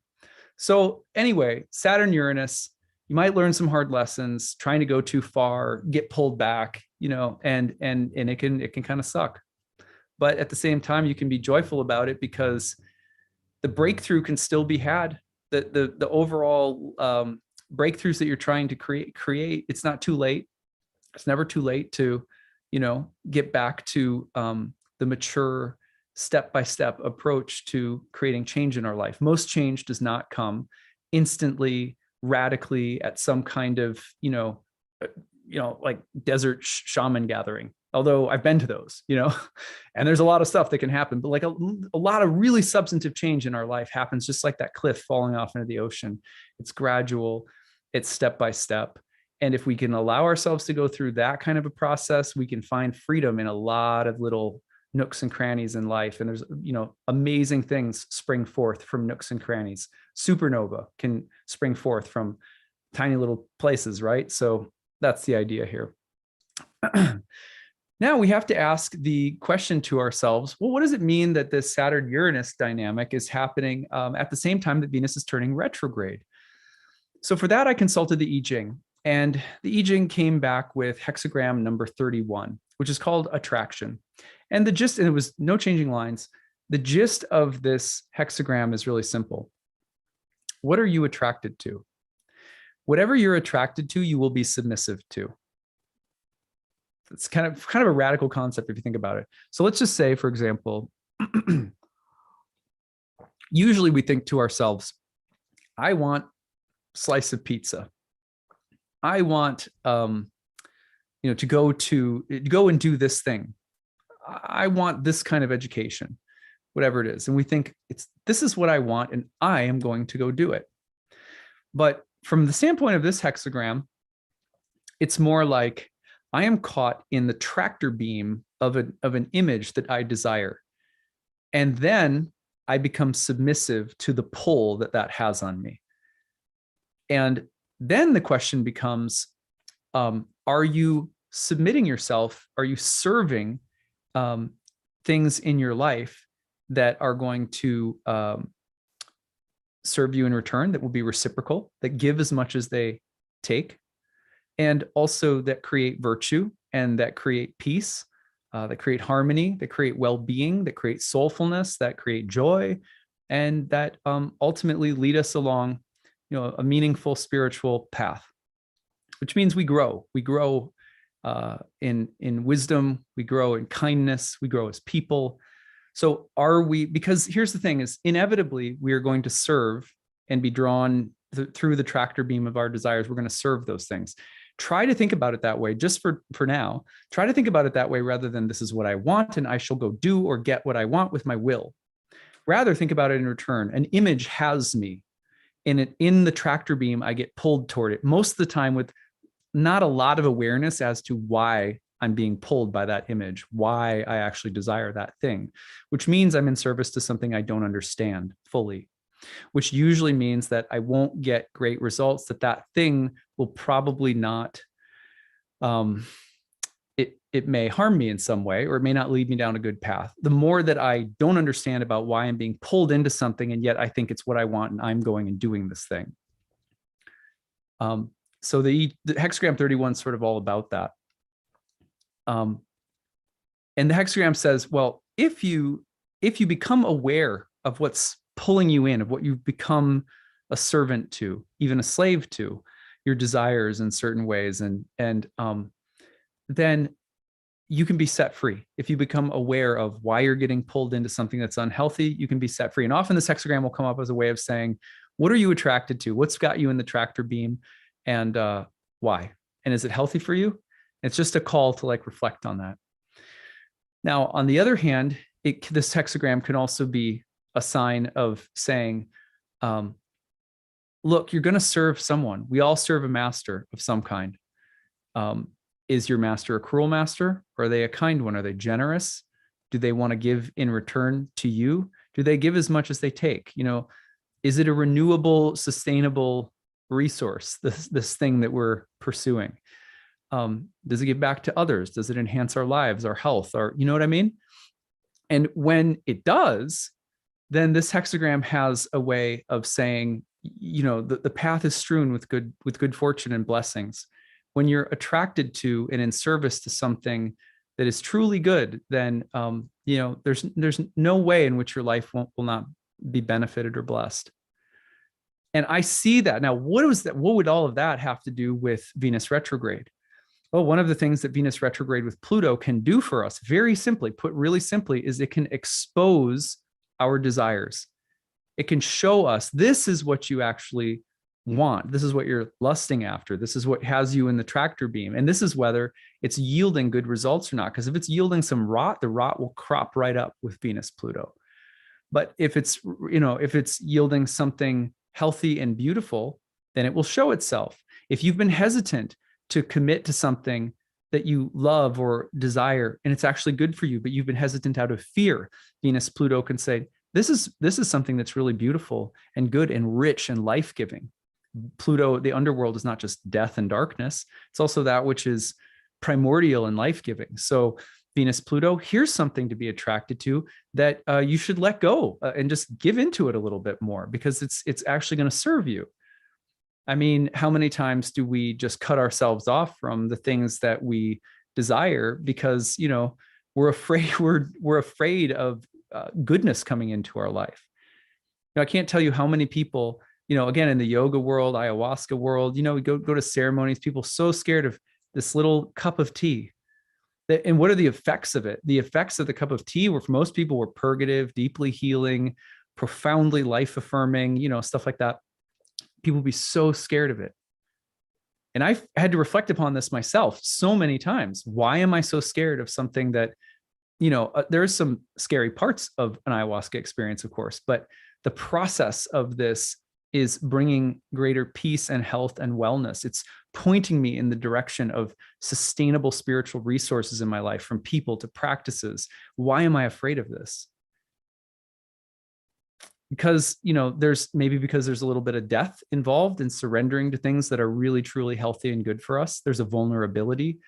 Speaker 1: So anyway, Saturn, Uranus, you might learn some hard lessons, trying to go too far, get pulled back, you know, and it can kind of suck. But at the same time, you can be joyful about it because the breakthrough can still be had. The overall breakthroughs that you're trying to create, it's not too late. It's never too late to, you know, get back to the mature step-by-step approach to creating change in our life. Most change does not come instantly, radically at some kind of, like desert shaman gathering. Although I've been to those, you know, and there's a lot of stuff that can happen, but like a lot of really substantive change in our life happens just like that cliff falling off into the ocean. It's gradual, it's step by step. And if we can allow ourselves to go through that kind of a process, we can find freedom in a lot of little nooks and crannies in life. And there's, you know, amazing things spring forth from nooks and crannies. Supernova can spring forth from tiny little places, right? So that's the idea here. Now we have to ask the question to ourselves, well, what does it mean that this Saturn-Uranus dynamic is happening at the same time that Venus is turning retrograde? So for that, I consulted the I Ching, and the I Ching came back with hexagram number 31, which is called attraction. And the gist, and it was no changing lines, the gist of this hexagram is really simple. What are you attracted to? Whatever you're attracted to, you will be submissive to. It's kind of a radical concept if you think about it. So let's just say, for example, usually we think to ourselves, I want a slice of pizza. I want, to go and do this thing. I want this kind of education, whatever it is. And we think this is what I want, and I am going to go do it. But from the standpoint of this hexagram, it's more like, I am caught in the tractor beam of an image that I desire. And then I become submissive to the pull that has on me. And then the question becomes, are you submitting yourself? Are you serving things in your life that are going to serve you in return, that will be reciprocal, that give as much as they take, and also that create virtue and that create peace, that create harmony, that create well-being, that create soulfulness, that create joy, and that ultimately lead us along, a meaningful spiritual path, which means we grow. We grow in wisdom, we grow in kindness, we grow as people. So are we, because here's the thing is inevitably we are going to serve and be drawn through the tractor beam of our desires. We're going to serve those things. Try to think about it that way just for now. Try to think about it that way rather than this is what I want and I shall go do or get what I want with my will. Rather think about it in return. An image has me. In the tractor beam, I get pulled toward it most of the time with not a lot of awareness as to why I'm being pulled by that image, why I actually desire that thing, which means I'm in service to something I don't understand fully, which usually means that I won't get great results, that thing will probably not, it may harm me in some way, or it may not lead me down a good path. The more that I don't understand about why I'm being pulled into something, and yet I think it's what I want and I'm going and doing this thing. So the hexagram 31 is sort of all about that. And the hexagram says, well, if you become aware of what's pulling you in, of what you've become a servant to, even a slave to, your desires in certain ways, and then you can be set free. If you become aware of why you're getting pulled into something that's unhealthy, you can be set free. And often this hexagram will come up as a way of saying, what are you attracted to? What's got you in the tractor beam, and why? And is it healthy for you? It's just a call to reflect on that. Now, on the other hand, this hexagram can also be a sign of saying, look, you're going to serve someone. We all serve a master of some kind. Is your master a cruel master, or are they a kind one? Are they generous? Do they want to give in return to you? Do they give as much as they take? Is it a renewable, sustainable resource, this thing that we're pursuing? Does it give back to others? Does it enhance our lives, our health, you know what I mean? And when it does, then this hexagram has a way of saying, the path is strewn with good fortune and blessings. When you're attracted to and in service to something that is truly good, then there's no way in which your life will not be benefited or blessed. And I see that. Now, what would all of that have to do with Venus retrograde? Well, one of the things that Venus retrograde with Pluto can do for us, very simply, put really simply, is it can expose our desires. It can show us, this is what you actually want. This is what you're lusting after. This is what has you in the tractor beam. And this is whether it's yielding good results or not. Because if it's yielding some rot, the rot will crop right up with Venus Pluto. But if it's yielding something healthy and beautiful, then it will show itself. If you've been hesitant to commit to something that you love or desire, and it's actually good for you, but you've been hesitant out of fear, Venus Pluto can say, this is something that's really beautiful and good and rich and life-giving. Pluto, the underworld, is not just death and darkness. It's also that which is primordial and life-giving. So Venus Pluto, here's something to be attracted to that you should let go and just give into it a little bit more, because it's actually going to serve you. I mean, how many times do we just cut ourselves off from the things that we desire because, we're afraid of goodness coming into our life? I can't tell you how many people, again, in the yoga world, ayahuasca world, we go to ceremonies, people so scared of this little cup of tea. And what are the effects of it? The effects of the cup of tea were, for most people, were purgative, deeply healing, profoundly life affirming, stuff like that. People be so scared of it. And I've had to reflect upon this myself so many times. Why am I so scared of something that, there's some scary parts of an ayahuasca experience, of course, but the process of this is bringing greater peace and health and wellness. It's pointing me in the direction of sustainable spiritual resources in my life, from people to practices. Why am I afraid of this? Because, there's a little bit of death involved in surrendering to things that are really, truly healthy and good for us. There's a vulnerability.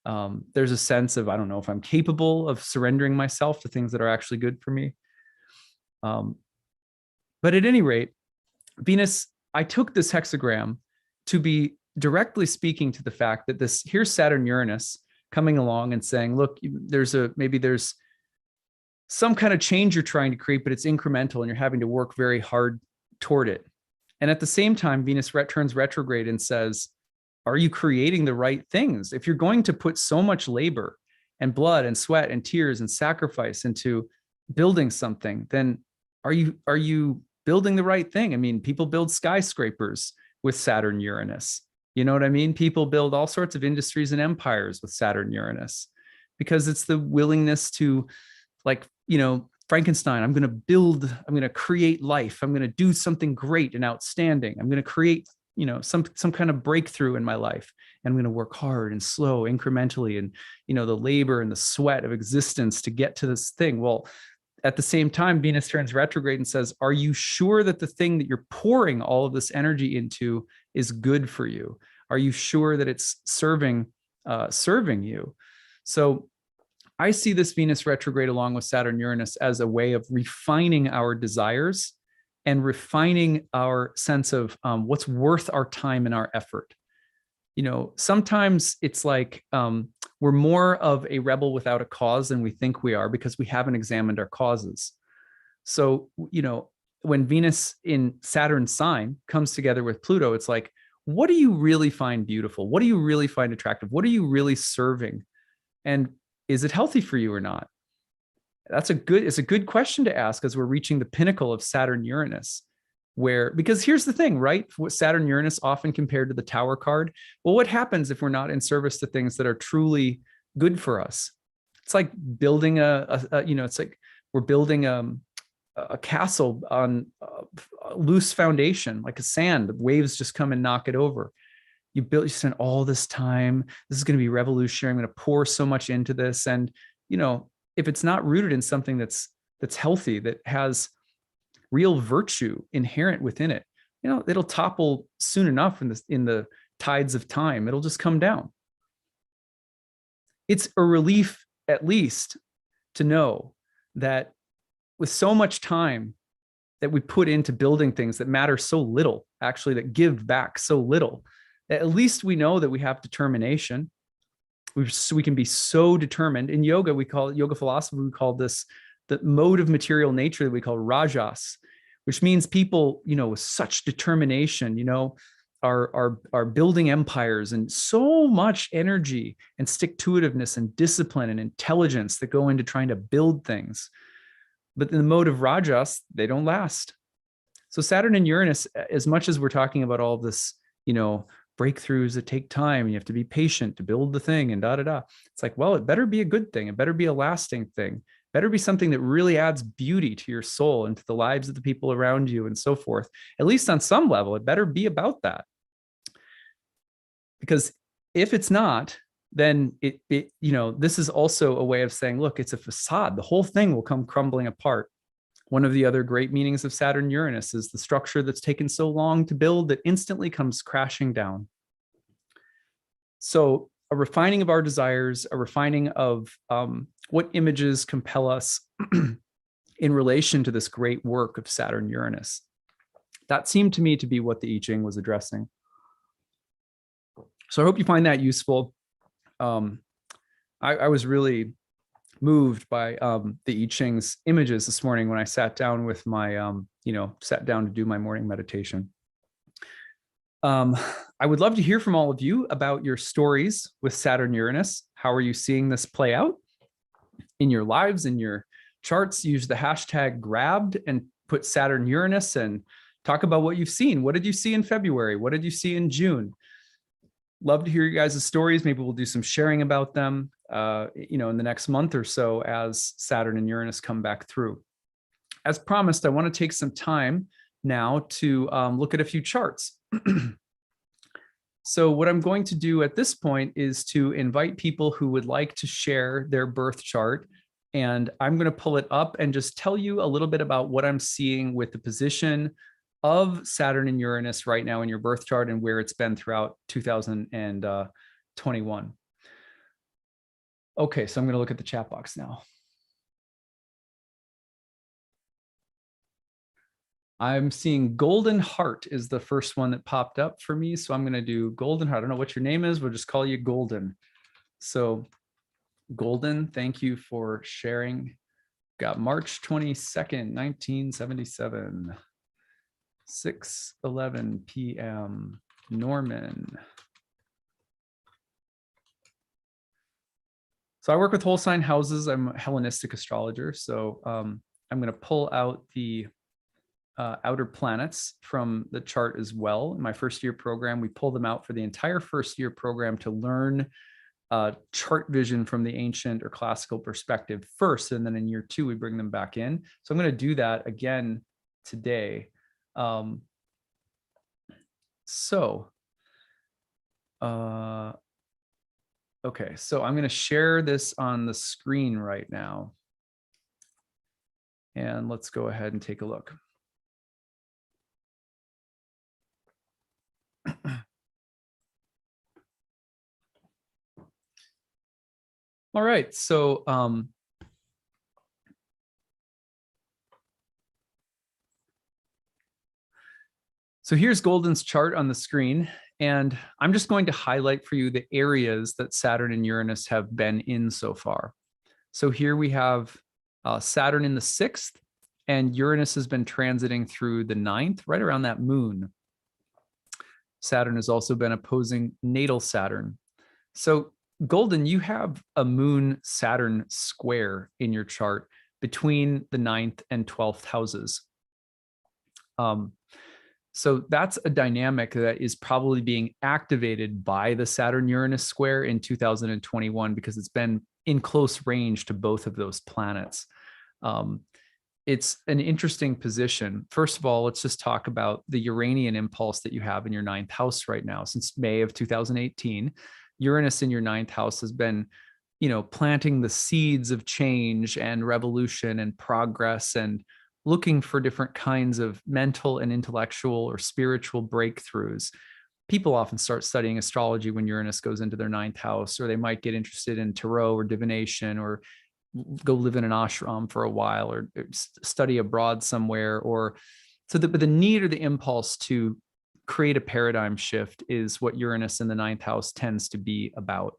Speaker 1: There's a sense of, I don't know if I'm capable of surrendering myself to things that are actually good for me. Um, but at any rate, Venus, I took this hexagram to be directly speaking to the fact that here's Saturn Uranus coming along and saying, look, maybe there's some kind of change you're trying to create, but it's incremental and you're having to work very hard toward it. And at the same time, Venus turns retrograde and says, are you creating the right things? If you're going to put so much labor and blood and sweat and tears and sacrifice into building something, then are you building the right thing? I mean, people build skyscrapers with Saturn Uranus. You know what I mean? People build all sorts of industries and empires with Saturn Uranus, because it's the willingness to, like, Frankenstein, I'm going to create life. I'm going to do something great and outstanding. I'm going to create, some kind of breakthrough in my life. And I'm going to work hard and slow, incrementally, and, the labor and the sweat of existence to get to this thing. Well, at the same time, Venus turns retrograde and says, are you sure that the thing that you're pouring all of this energy into is good for you? Are you sure that it's serving you? So I see this Venus retrograde along with Saturn Uranus as a way of refining our desires and refining our sense of what's worth our time and our effort. Sometimes it's like we're more of a rebel without a cause than we think we are, because we haven't examined our causes. So, when Venus in Saturn's sign comes together with Pluto, it's like, what do you really find beautiful? What do you really find attractive? What are you really serving? And is it healthy for you or not? It's a good question to ask as we're reaching the pinnacle of Saturn Uranus, because here's the thing, right? What Saturn Uranus often compared to the Tower card. Well, what happens if we're not in service to things that are truly good for us? It's like building it's like we're building a castle on a loose foundation, like a sand. Waves just come and knock it over. You spend all this time. This is going to be revolutionary. I'm going to pour so much into this. And, if it's not rooted in something that's healthy, that has real virtue inherent within it, it'll topple soon enough in the tides of time. It'll just come down. It's a relief, at least, to know that with so much time that we put into building things that matter so little, actually, that give back so little, at least we know that we have determination. We can be so determined. In yoga, yoga philosophy, we call this the mode of material nature that we call rajas, which means people, with such determination, are building empires, and so much energy and stick-to-itiveness and discipline and intelligence that go into trying to build things. But in the mode of rajas, they don't last. So Saturn and Uranus, as much as we're talking about all this, breakthroughs that take time, you have to be patient to build the thing and It's like, well, it better be a good thing. It better be a lasting thing. Better be something that really adds beauty to your soul and to the lives of the people around you and so forth. At least on some level, it better be about that. Because if it's not, then this is also a way of saying, look, it's a facade. The whole thing will come crumbling apart. One of the other great meanings of Saturn Uranus is the structure that's taken so long to build that instantly comes crashing down. So a refining of our desires, a refining of what images compel us in relation to this great work of Saturn Uranus. That seemed to me to be what the I Ching was addressing. So I hope you find that useful. I was really moved by the I Ching's images this morning when I sat down with my, sat down to do my morning meditation. I would love to hear from all of you about your stories with Saturn Uranus. How are you seeing this play out in your lives, in your charts? Use the hashtag grabbed and put Saturn Uranus and talk about what you've seen. What did you see in February? What did you see in June? Love to hear you guys' stories. Maybe we'll do some sharing about them, in the next month or so as Saturn and Uranus come back through. As promised, I want to take some time now to look at a few charts. So what I'm going to do at this point is to invite people who would like to share their birth chart. And I'm going to pull it up and just tell you a little bit about what I'm seeing with the position of Saturn and Uranus right now in your birth chart and where it's been throughout 2021. Okay, so I'm going to look at the chat box now. I'm seeing Golden Heart is the first one that popped up for me. So I'm going to do Golden Heart. I don't know what your name is. We'll just call you Golden. So Golden, thank you for sharing. Got March 22nd, 1977, 6:11 p.m. Norman. So I work with whole sign houses. I'm a Hellenistic astrologer. So I'm going to pull out the outer planets from the chart as well. In my first year program, we pull them out for the entire first year program to learn chart vision from the ancient or classical perspective first. And then in year 2, we bring them back in. So I'm going to do that again today. Okay, so I'm going to share this on the screen right now. And let's go ahead and take a look. All right, so here's Golden's chart on the screen, and I'm just going to highlight for you the areas that Saturn and Uranus have been in so far. So here we have Saturn in the 6th, and Uranus has been transiting through the 9th, right around that moon. Saturn has also been opposing natal Saturn. So Golden, you have a moon Saturn square in your chart between the 9th and 12th houses. So that's a dynamic that is probably being activated by the Saturn Uranus square in 2021 because it's been in close range to both of those planets. It's an interesting position. First of all, let's just talk about the Uranian impulse that you have in your 9th house right now. Since May of 2018, Uranus in your 9th house has been, planting the seeds of change and revolution and progress and looking for different kinds of mental and intellectual or spiritual breakthroughs. People often start studying astrology when Uranus goes into their 9th house, or they might get interested in tarot or divination, or go live in an ashram for a while, or study abroad somewhere. But the need or the impulse to create a paradigm shift is what Uranus in the 9th house tends to be about.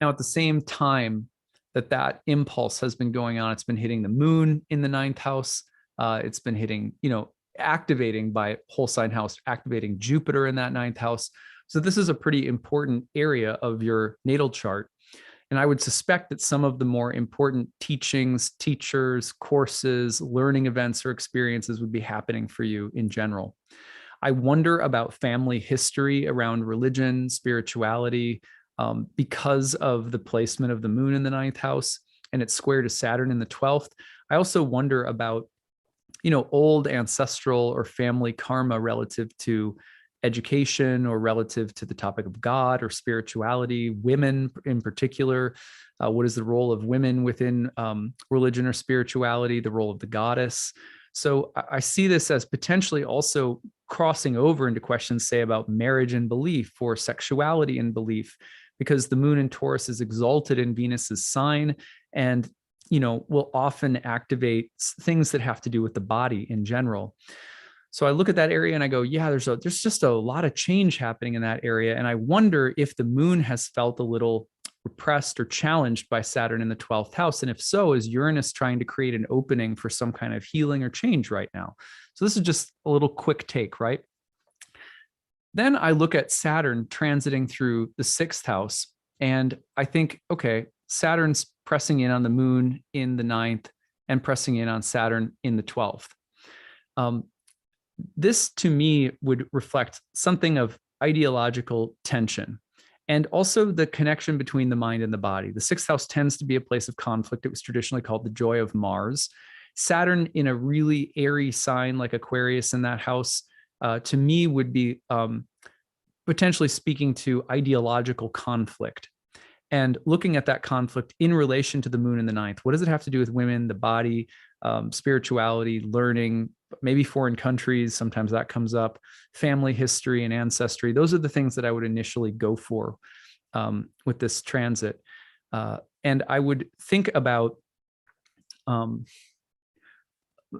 Speaker 1: Now, at the same time that impulse has been going on, it's been hitting the moon in the 9th house. It's been hitting, activating by whole sign house, activating Jupiter in that 9th house. So this is a pretty important area of your natal chart. And I would suspect that some of the more important teachings, teachers, courses, learning events, or experiences would be happening for you in general. I wonder about family history around religion, spirituality, because of the placement of the moon in the 9th house and it's square to Saturn in the 12th. I also wonder about, old ancestral or family karma relative to education or relative to the topic of God or spirituality, women in particular. What is the role of women within religion or spirituality, the role of the goddess? So I see this as potentially also crossing over into questions, say, about marriage and belief or sexuality and belief, because the moon in Taurus is exalted in Venus's sign and, will often activate things that have to do with the body in general. So I look at that area and I go, yeah, there's just a lot of change happening in that area. And I wonder if the moon has felt a little repressed or challenged by Saturn in the 12th house. And if so, is Uranus trying to create an opening for some kind of healing or change right now? So this is just a little quick take, right? Then I look at Saturn transiting through the 6th house. And I think, okay, Saturn's pressing in on the moon in the 9th and pressing in on Saturn in the 12th. This to me would reflect something of ideological tension and also the connection between the mind and the body. The 6th house tends to be a place of conflict. It was traditionally called the joy of Mars. Saturn in a really airy sign like Aquarius in that house, to me, would be potentially speaking to ideological conflict and looking at that conflict in relation to the moon in the 9th. What does it have to do with women, the body, spirituality, learning, maybe foreign countries? Sometimes that comes up, family history and ancestry. Those are the things that I would initially go for with this transit. And I would think about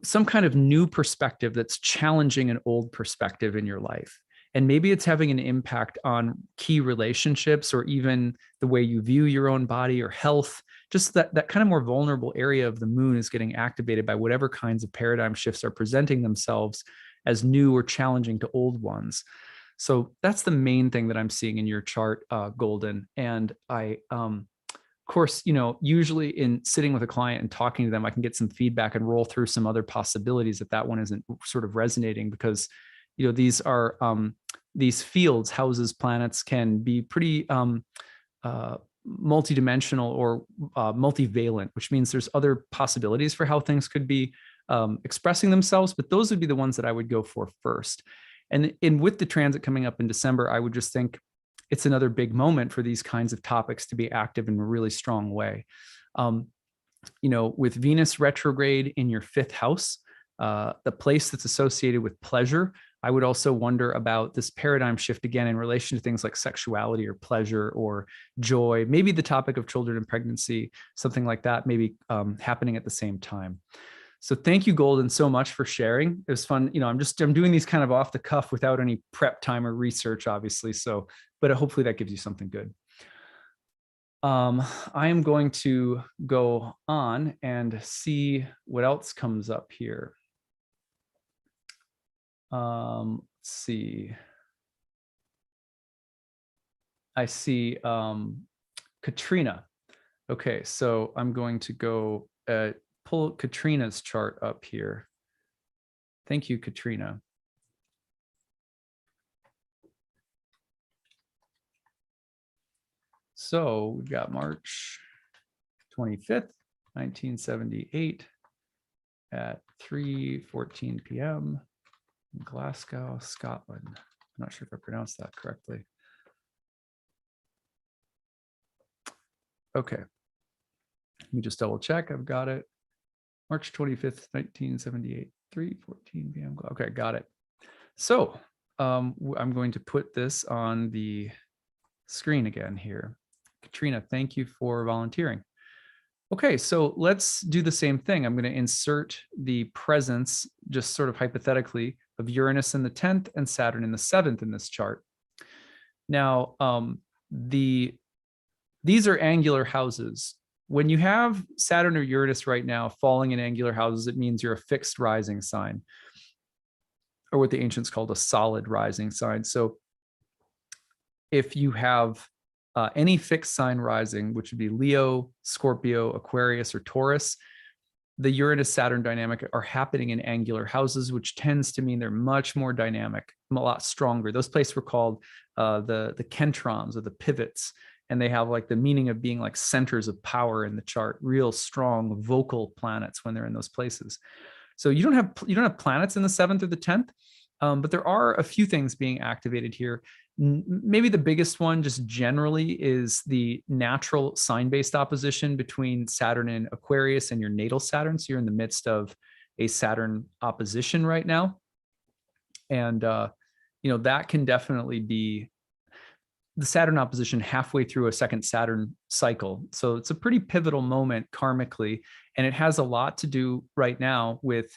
Speaker 1: some kind of new perspective that's challenging an old perspective in your life. And maybe it's having an impact on key relationships or even the way you view your own body or health. Just that kind of more vulnerable area of the moon is getting activated by whatever kinds of paradigm shifts are presenting themselves as new or challenging to old ones. So that's the main thing that I'm seeing in your chart, Golden. And of course, usually in sitting with a client and talking to them, I can get some feedback and roll through some other possibilities if that one isn't sort of resonating, because these are these fields, houses, planets can be pretty multidimensional or multivalent, which means there's other possibilities for how things could be expressing themselves, but those would be the ones that I would go for first. And with the transit coming up in December, I would just think it's another big moment for these kinds of topics to be active in a really strong way. With Venus retrograde in your 5th house, the place that's associated with pleasure, I would also wonder about this paradigm shift again in relation to things like sexuality or pleasure or joy, maybe the topic of children and pregnancy, something like that, maybe happening at the same time. So thank you, Golden, so much for sharing. It was fun. I'm doing these kind of off the cuff without any prep time or research, obviously. But hopefully that gives you something good. I am going to go on and see what else comes up here. Let's see. I see Katrina. Okay, so I'm going to go pull Katrina's chart up here. Thank you, Katrina. So we've got March 25th, 1978 at 3:14 p.m. in Glasgow, Scotland. I'm not sure if I pronounced that correctly. Okay. Let me just double check. I've got it. March 25th, 1978, 3:14 p.m. Okay, got it. So I'm going to put this on the screen again here. Katrina, thank you for volunteering. Okay, so let's do the same thing. I'm going to insert the presence, just sort of hypothetically, of Uranus in the 10th and Saturn in the 7th in this chart. Now, these are angular houses. When you have Saturn or Uranus right now falling in angular houses, it means you're a fixed rising sign, or what the ancients called a solid rising sign. So if you have any fixed sign rising, which would be Leo, Scorpio, Aquarius, or Taurus, the Uranus-Saturn dynamic are happening in angular houses, which tends to mean they're much more dynamic, a lot stronger. Those places were called the kentrons, or the pivots, and they have like the meaning of being like centers of power in the chart, real strong vocal planets when they're in those places. So you don't have planets in the 7th or the 10th, but there are a few things being activated here. Maybe the biggest one just generally is the natural sign-based opposition between Saturn and Aquarius and your natal Saturn. So you're in the midst of a Saturn opposition right now. And, that can definitely be the Saturn opposition halfway through a second Saturn cycle. So it's a pretty pivotal moment karmically. And it has a lot to do right now with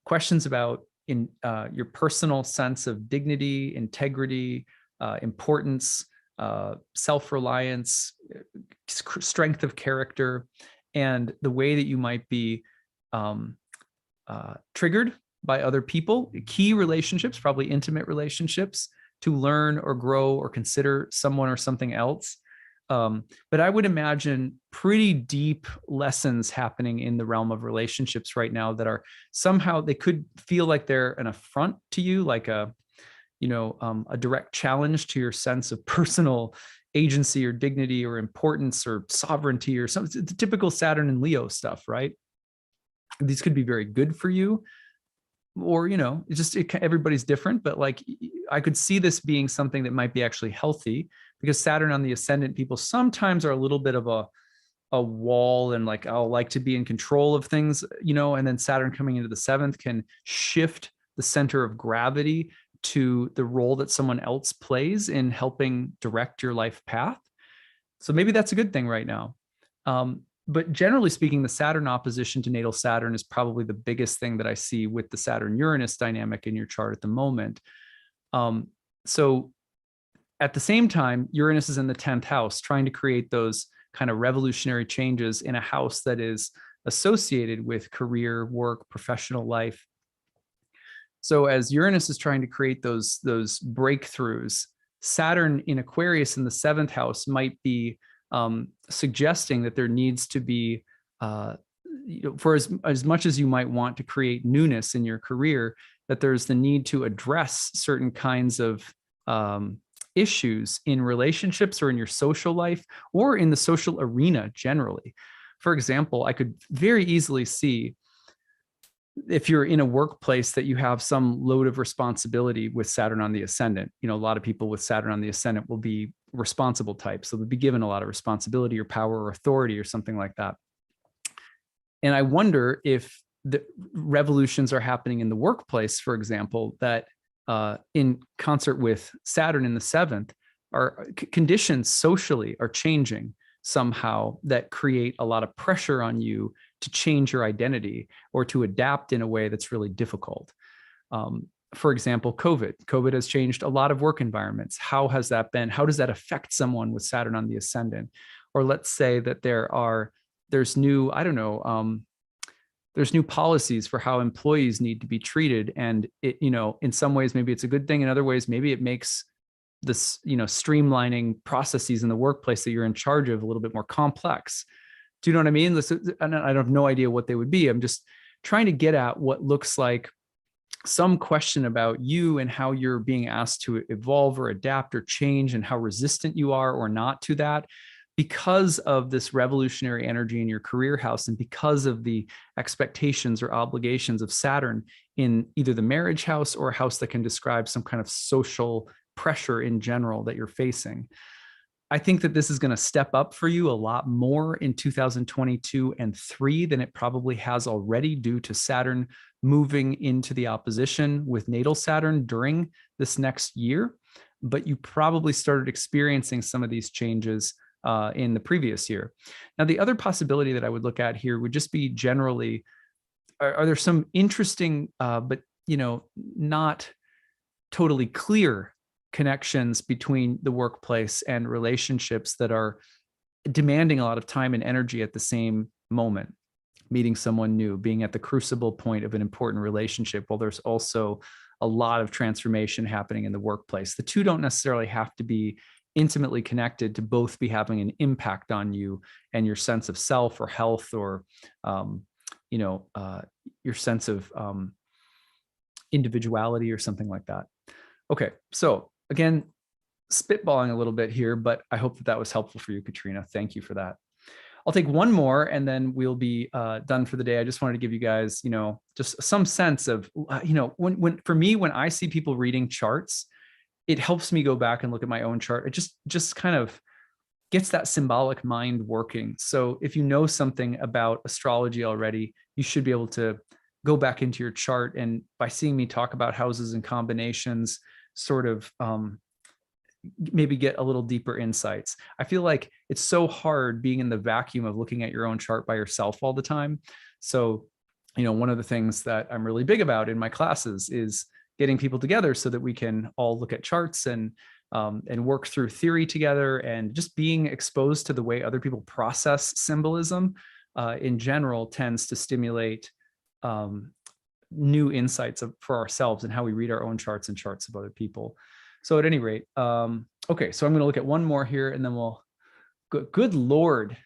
Speaker 1: questions about your personal sense of dignity, integrity, importance, self-reliance, strength of character, and the way that you might be triggered by other people, key relationships, probably intimate relationships, to learn or grow or consider someone or something else. But I would imagine pretty deep lessons happening in the realm of relationships right now that are somehow, they could feel like they're an affront to you, like a direct challenge to your sense of personal agency or dignity or importance or sovereignty or something. It's the typical Saturn and Leo stuff, right? These could be very good for you, or, everybody's different, but like, I could see this being something that might be actually healthy, because Saturn on the ascendant people sometimes are a little bit of a wall, and like, I'll like to be in control of things, and then Saturn coming into the 7th can shift the center of gravity to the role that someone else plays in helping direct your life path. So maybe that's a good thing right now. but generally speaking, the Saturn opposition to natal Saturn is probably the biggest thing that I see with the Saturn-Uranus dynamic in your chart at the moment. So at the same time, Uranus is in the 10th house, trying to create those kind of revolutionary changes in a house that is associated with career, work, professional life. So as Uranus is trying to create those breakthroughs, Saturn in Aquarius in the 7th house might be suggesting that there needs to be, for as much as you might want to create newness in your career, that there's the need to address certain kinds of issues in relationships or in your social life or in the social arena generally. For example, I could very easily see if you're in a workplace that you have some load of responsibility with Saturn on the ascendant. A lot of people with Saturn on the ascendant will be responsible types. So they'll be given a lot of responsibility or power or authority or something like that. And I wonder if the revolutions are happening in the workplace, for example, that in concert with Saturn in the 7th, our conditions socially are changing somehow that create a lot of pressure on you to change your identity or to adapt in a way that's really difficult. For example, COVID has changed a lot of work environments. How has that been? How does that affect someone with Saturn on the ascendant? Or let's say that there's new, there's new policies for how employees need to be treated. And in some ways, maybe it's a good thing. In other ways, maybe it makes this, streamlining processes in the workplace that you're in charge of a little bit more complex. Do you know what I mean? I have no idea what they would be. I'm just trying to get at what looks like some question about you and how you're being asked to evolve or adapt or change and how resistant you are or not to that because of this revolutionary energy in your career house and because of the expectations or obligations of Saturn in either the marriage house or a house that can describe some kind of social pressure in general that you're facing. I think that this is going to step up for you a lot more in 2022 and 3 than it probably has already due to Saturn moving into the opposition with natal Saturn during this next year. But you probably started experiencing some of these changes in the previous year. Now, the other possibility that I would look at here would just be generally, are there some interesting, but not totally clear connections between the workplace and relationships that are demanding a lot of time and energy at the same moment? Meeting someone new, being at the crucible point of an important relationship, while there's also a lot of transformation happening in the workplace. The two don't necessarily have to be intimately connected to both be having an impact on you and your sense of self or health or your sense of individuality or something like that. Okay, so again, spitballing a little bit here, but I hope that was helpful for you, Katrina. Thank you for that. I'll take one more and then we'll be done for the day. I just wanted to give you guys, just some sense of, when I see people reading charts, it helps me go back and look at my own chart. It just kind of gets that symbolic mind working. So if you know something about astrology already, you should be able to go back into your chart. And by seeing me talk about houses and combinations, sort of maybe get a little deeper insights. I feel like it's so hard being in the vacuum of looking at your own chart by yourself all the time. So, one of the things that I'm really big about in my classes is getting people together so that we can all look at charts and work through theory together, and just being exposed to the way other people process symbolism in general tends to stimulate new insights for ourselves and how we read our own charts and charts of other people. So at any rate, okay, so I'm going to look at one more here and then we'll, good Lord.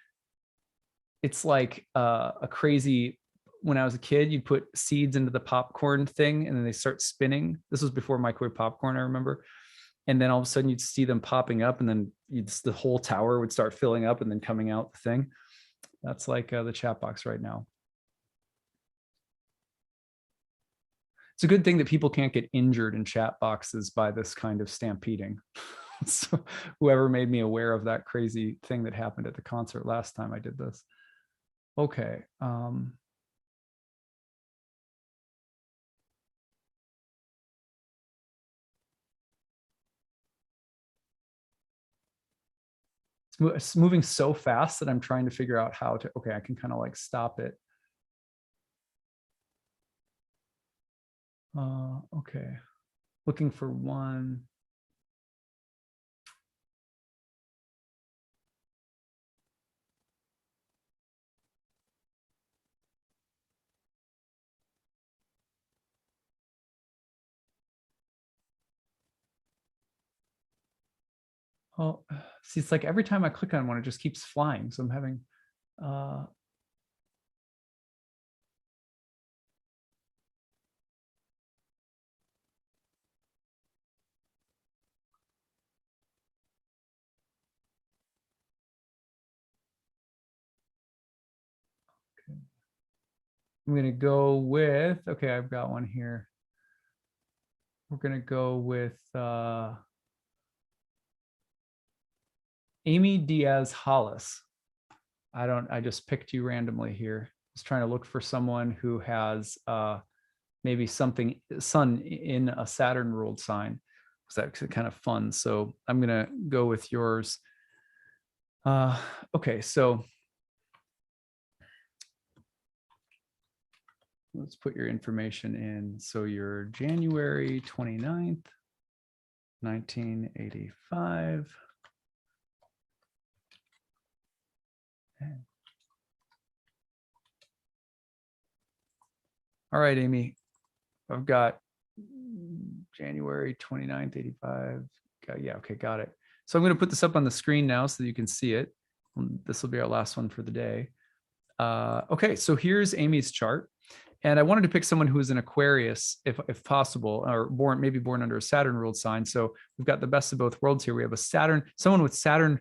Speaker 1: It's like a crazy, when I was a kid, you'd put seeds into the popcorn thing and then they start spinning. This was before microwave popcorn, I remember. And then all of a sudden you'd see them popping up and then the whole tower would start filling up and then coming out the thing. That's like the chat box right now. It's a good thing that people can't get injured in chat boxes by this kind of stampeding. So whoever made me aware of that crazy thing that happened at the concert last time I did this. Okay. It's it's moving so fast that I'm trying to figure out how to, okay, I can kind of like stop it. Okay, looking for one. Oh, see, it's like every time I click on one, it just keeps flying. So I'm having, uh, okay. I'm going to go with, okay, I've got one here. We're going to go with Amy Diaz Hollis. I just picked you randomly here. I was trying to look for someone who has maybe something, sun in a Saturn ruled sign. Because that's kind of fun. So I'm going to go with yours. Okay, so let's put your information in. So you're January 29th, 1985. All right, Amy, I've got January 29th, 85. Yeah, okay, got it. So I'm going to put this up on the screen now so that you can see it. This will be our last one for the day. Okay, so here's Amy's chart. And I wanted to pick someone who is an Aquarius, if possible, or maybe born under a Saturn ruled sign. So we've got the best of both worlds here. We have a someone with Saturn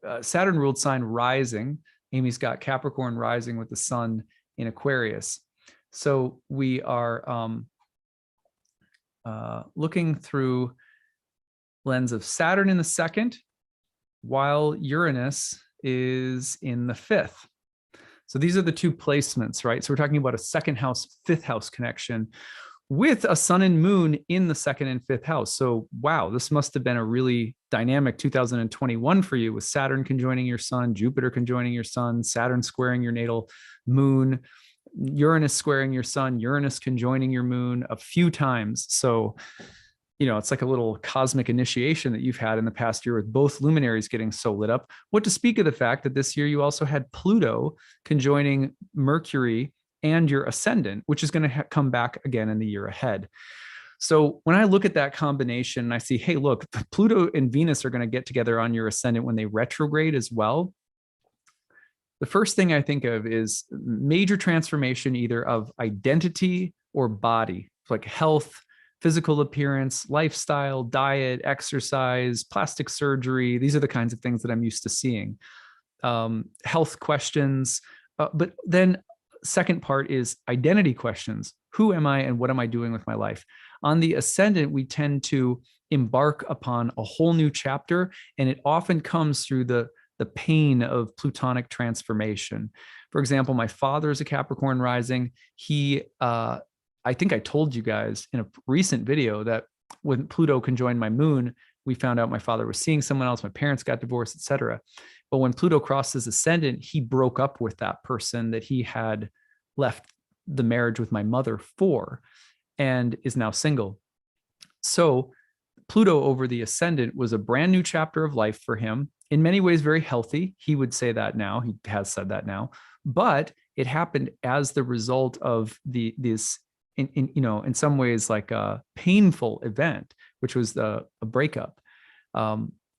Speaker 1: ruled sign rising. Amy's got Capricorn rising with the sun in Aquarius. So we are looking through lens of Saturn in the second, while Uranus is in the fifth. So these are the two placements, right? So we're talking about a second house, fifth house connection with a sun and moon in the second and fifth house. So wow, this must have been a really dynamic 2021 for you, with Saturn conjoining your sun, Jupiter conjoining your sun, Saturn squaring your natal moon, Uranus squaring your sun, Uranus conjoining your moon a few times. So, you know, it's like a little cosmic initiation that you've had in the past year with both luminaries getting so lit up. What to speak of the fact that this year you also had Pluto conjoining Mercury and your ascendant, which is going to come back again in the year ahead. So when I look at that combination and I see, hey, look, Pluto and Venus are going to get together on your ascendant when they retrograde as well. The first thing I think of is major transformation, either of identity or body, like health, physical appearance, lifestyle, diet, exercise, plastic surgery. These are the kinds of things that I'm used to seeing. Health questions. But then second part is identity questions. Who am I and what am I doing with my life? On the ascendant, we tend to embark upon a whole new chapter, and it often comes through the pain of Plutonic transformation. For example, my father is a Capricorn rising. He, I think I told you guys in a recent video that when Pluto conjoined my moon, we found out my father was seeing someone else, my parents got divorced, etc. But when Pluto crossed his ascendant, he broke up with that person that he had left the marriage with my mother for, and is now single. So Pluto over the ascendant was a brand new chapter of life for him. In many ways, very healthy. He would say that now. He has said that now. But it happened as the result of this, in some ways, like a painful event, which was a breakup.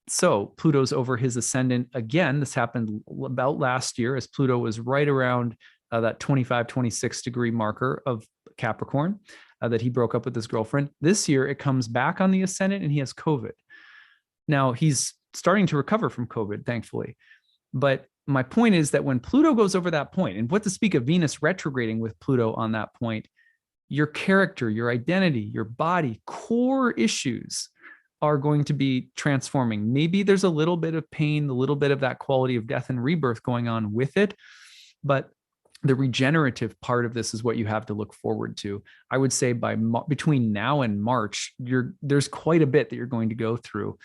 Speaker 1: So Pluto's over his ascendant again. This happened about last year, as Pluto was right around that 25, 26 degree marker of Capricorn, that he broke up with his girlfriend. This year, it comes back on the ascendant and he has COVID. Now, he's starting to recover from COVID, thankfully. But my point is that when Pluto goes over that point, and what to speak of Venus retrograding with Pluto on that point, your character, your identity, your body, core issues are going to be transforming. Maybe there's a little bit of pain, a little bit of that quality of death and rebirth going on with it, but the regenerative part of this is what you have to look forward to. I would say between now and March, there's quite a bit that you're going to go through.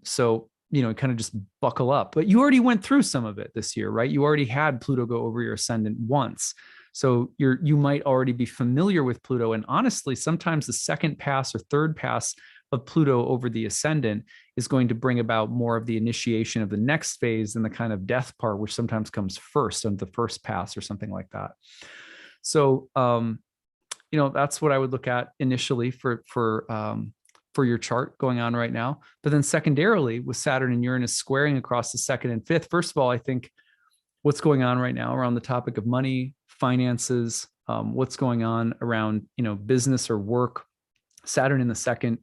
Speaker 1: So kind of just buckle up. But you already went through some of it this year, right? You already had Pluto go over your ascendant once. So you might already be familiar with Pluto. And honestly, sometimes the second pass or third pass of Pluto over the ascendant is going to bring about more of the initiation of the next phase than the kind of death part, which sometimes comes first on the first pass or something like that. So, that's what I would look at initially for your chart going on right now. But then secondarily, with Saturn and Uranus squaring across the second and fifth, first of all, I think what's going on right now around the topic of money, finances, what's going on around, business or work. Saturn in the second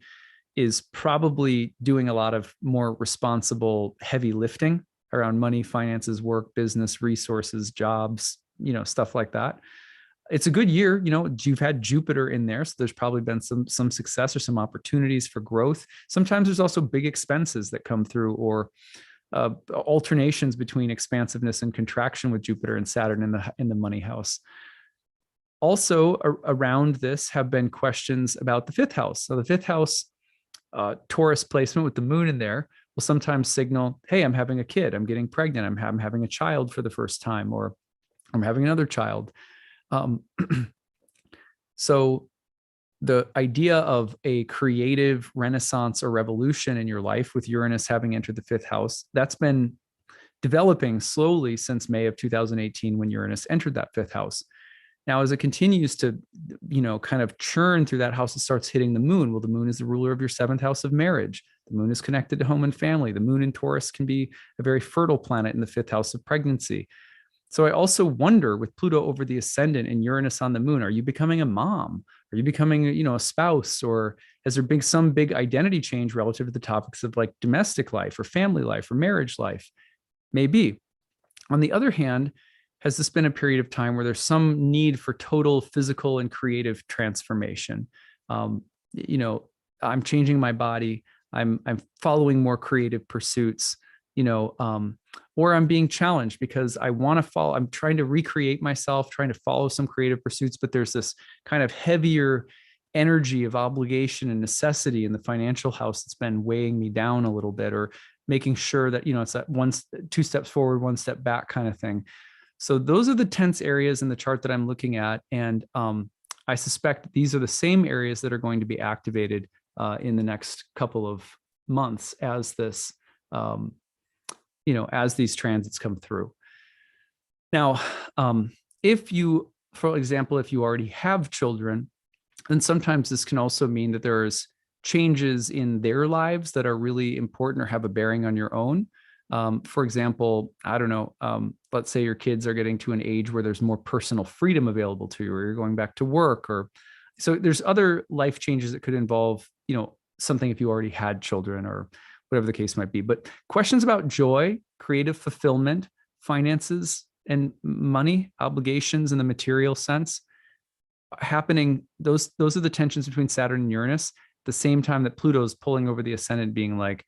Speaker 1: is probably doing a lot of more responsible, heavy lifting around money, finances, work, business, resources, jobs, stuff like that. It's a good year. You've had Jupiter in there, so there's probably been some success or some opportunities for growth. Sometimes there's also big expenses that come through, or alternations between expansiveness and contraction with Jupiter and Saturn in the money house. Also around this have been questions about the fifth house. So the fifth house, Taurus placement with the moon in there, will sometimes signal, hey, I'm having a kid, I'm getting pregnant, I'm having a child for the first time, or I'm having another child. So the idea of a creative renaissance or revolution in your life with Uranus having entered the fifth house, that's been developing slowly since May of 2018 when Uranus entered that fifth house. Now, as it continues to, kind of churn through that house, it starts hitting the moon. Well, the moon is the ruler of your seventh house of marriage. The moon is connected to home and family. The moon in Taurus can be a very fertile planet in the fifth house of pregnancy. So I also wonder, with Pluto over the ascendant and Uranus on the moon, are you becoming a mom? Are you becoming, a spouse? Or has there been some big identity change relative to the topics of like domestic life or family life or marriage life? Maybe. On the other hand, has this been a period of time where there's some need for total physical and creative transformation? I'm changing my body. I'm following more creative pursuits, or I'm being challenged because I want to follow, I'm trying to recreate myself, trying to follow some creative pursuits, but there's this kind of heavier energy of obligation and necessity in the financial house that's been weighing me down a little bit, or making sure that, it's that two steps forward, one step back kind of thing. So those are the tense areas in the chart that I'm looking at. And I suspect these are the same areas that are going to be activated in the next couple of months as this, as these transits come through. Now, for example, if you already have children, then sometimes this can also mean that there's changes in their lives that are really important or have a bearing on your own. For example, I don't know, let's say your kids are getting to an age where there's more personal freedom available to you, or you're going back to work, or so there's other life changes that could involve, something if you already had children or whatever the case might be. But questions about joy, creative fulfillment, finances, and money, obligations in the material sense happening, those are the tensions between Saturn and Uranus, at the same time that Pluto's pulling over the ascendant, being like,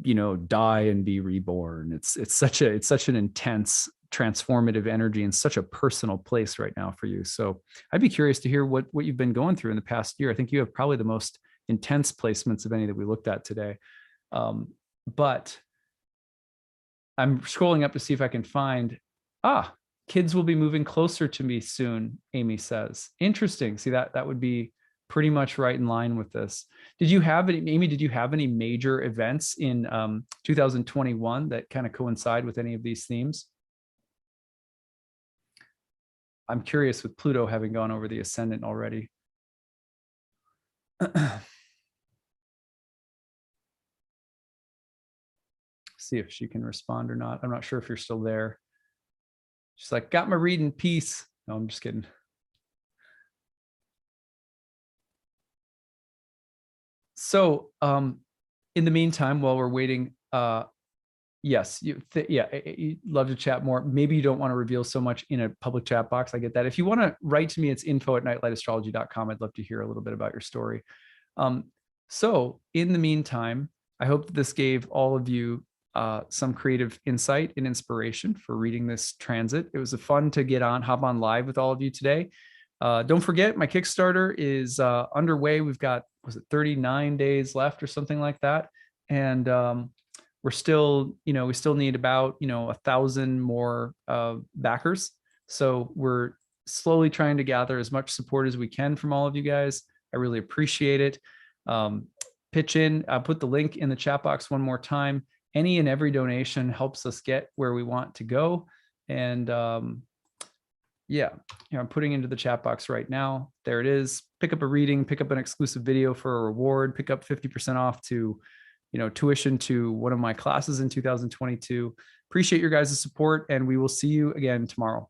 Speaker 1: die and be reborn. It's such an intense transformative energy and such a personal place right now for you. So I'd be curious to hear what you've been going through in the past year. I think you have probably the most intense placements of any that we looked at today. But I'm scrolling up to see if I can find, kids will be moving closer to me soon, Amy says. Interesting. See, that would be pretty much right in line with this. Amy, did you have any major events in 2021 that kind of coincide with any of these themes? I'm curious with Pluto having gone over the ascendant already. See if she can respond or not. I'm not sure if you're still there. She's like, got my reading, peace. No, I'm just kidding. So in the meantime, while we're waiting, yes, you'd love to chat more. Maybe you don't want to reveal so much in a public chat box. I get that. If you want to write to me, it's info@nightlightastrology.com. I'd love to hear a little bit about your story. So in the meantime, I hope that this gave all of you some creative insight and inspiration for reading this transit. It was fun to hop on live with all of you today. Don't forget, my Kickstarter is underway. We've got, 39 days left or something like that. And we're still, we still need about, 1,000 more backers. So we're slowly trying to gather as much support as we can from all of you guys. I really appreciate it. Pitch in. I'll put the link in the chat box one more time. Any and every donation helps us get where we want to go. And yeah, I'm putting into the chat box right now. There it is. Pick up a reading, pick up an exclusive video for a reward, pick up 50% off to, tuition to one of my classes in 2022. Appreciate your guys' support, and we will see you again tomorrow.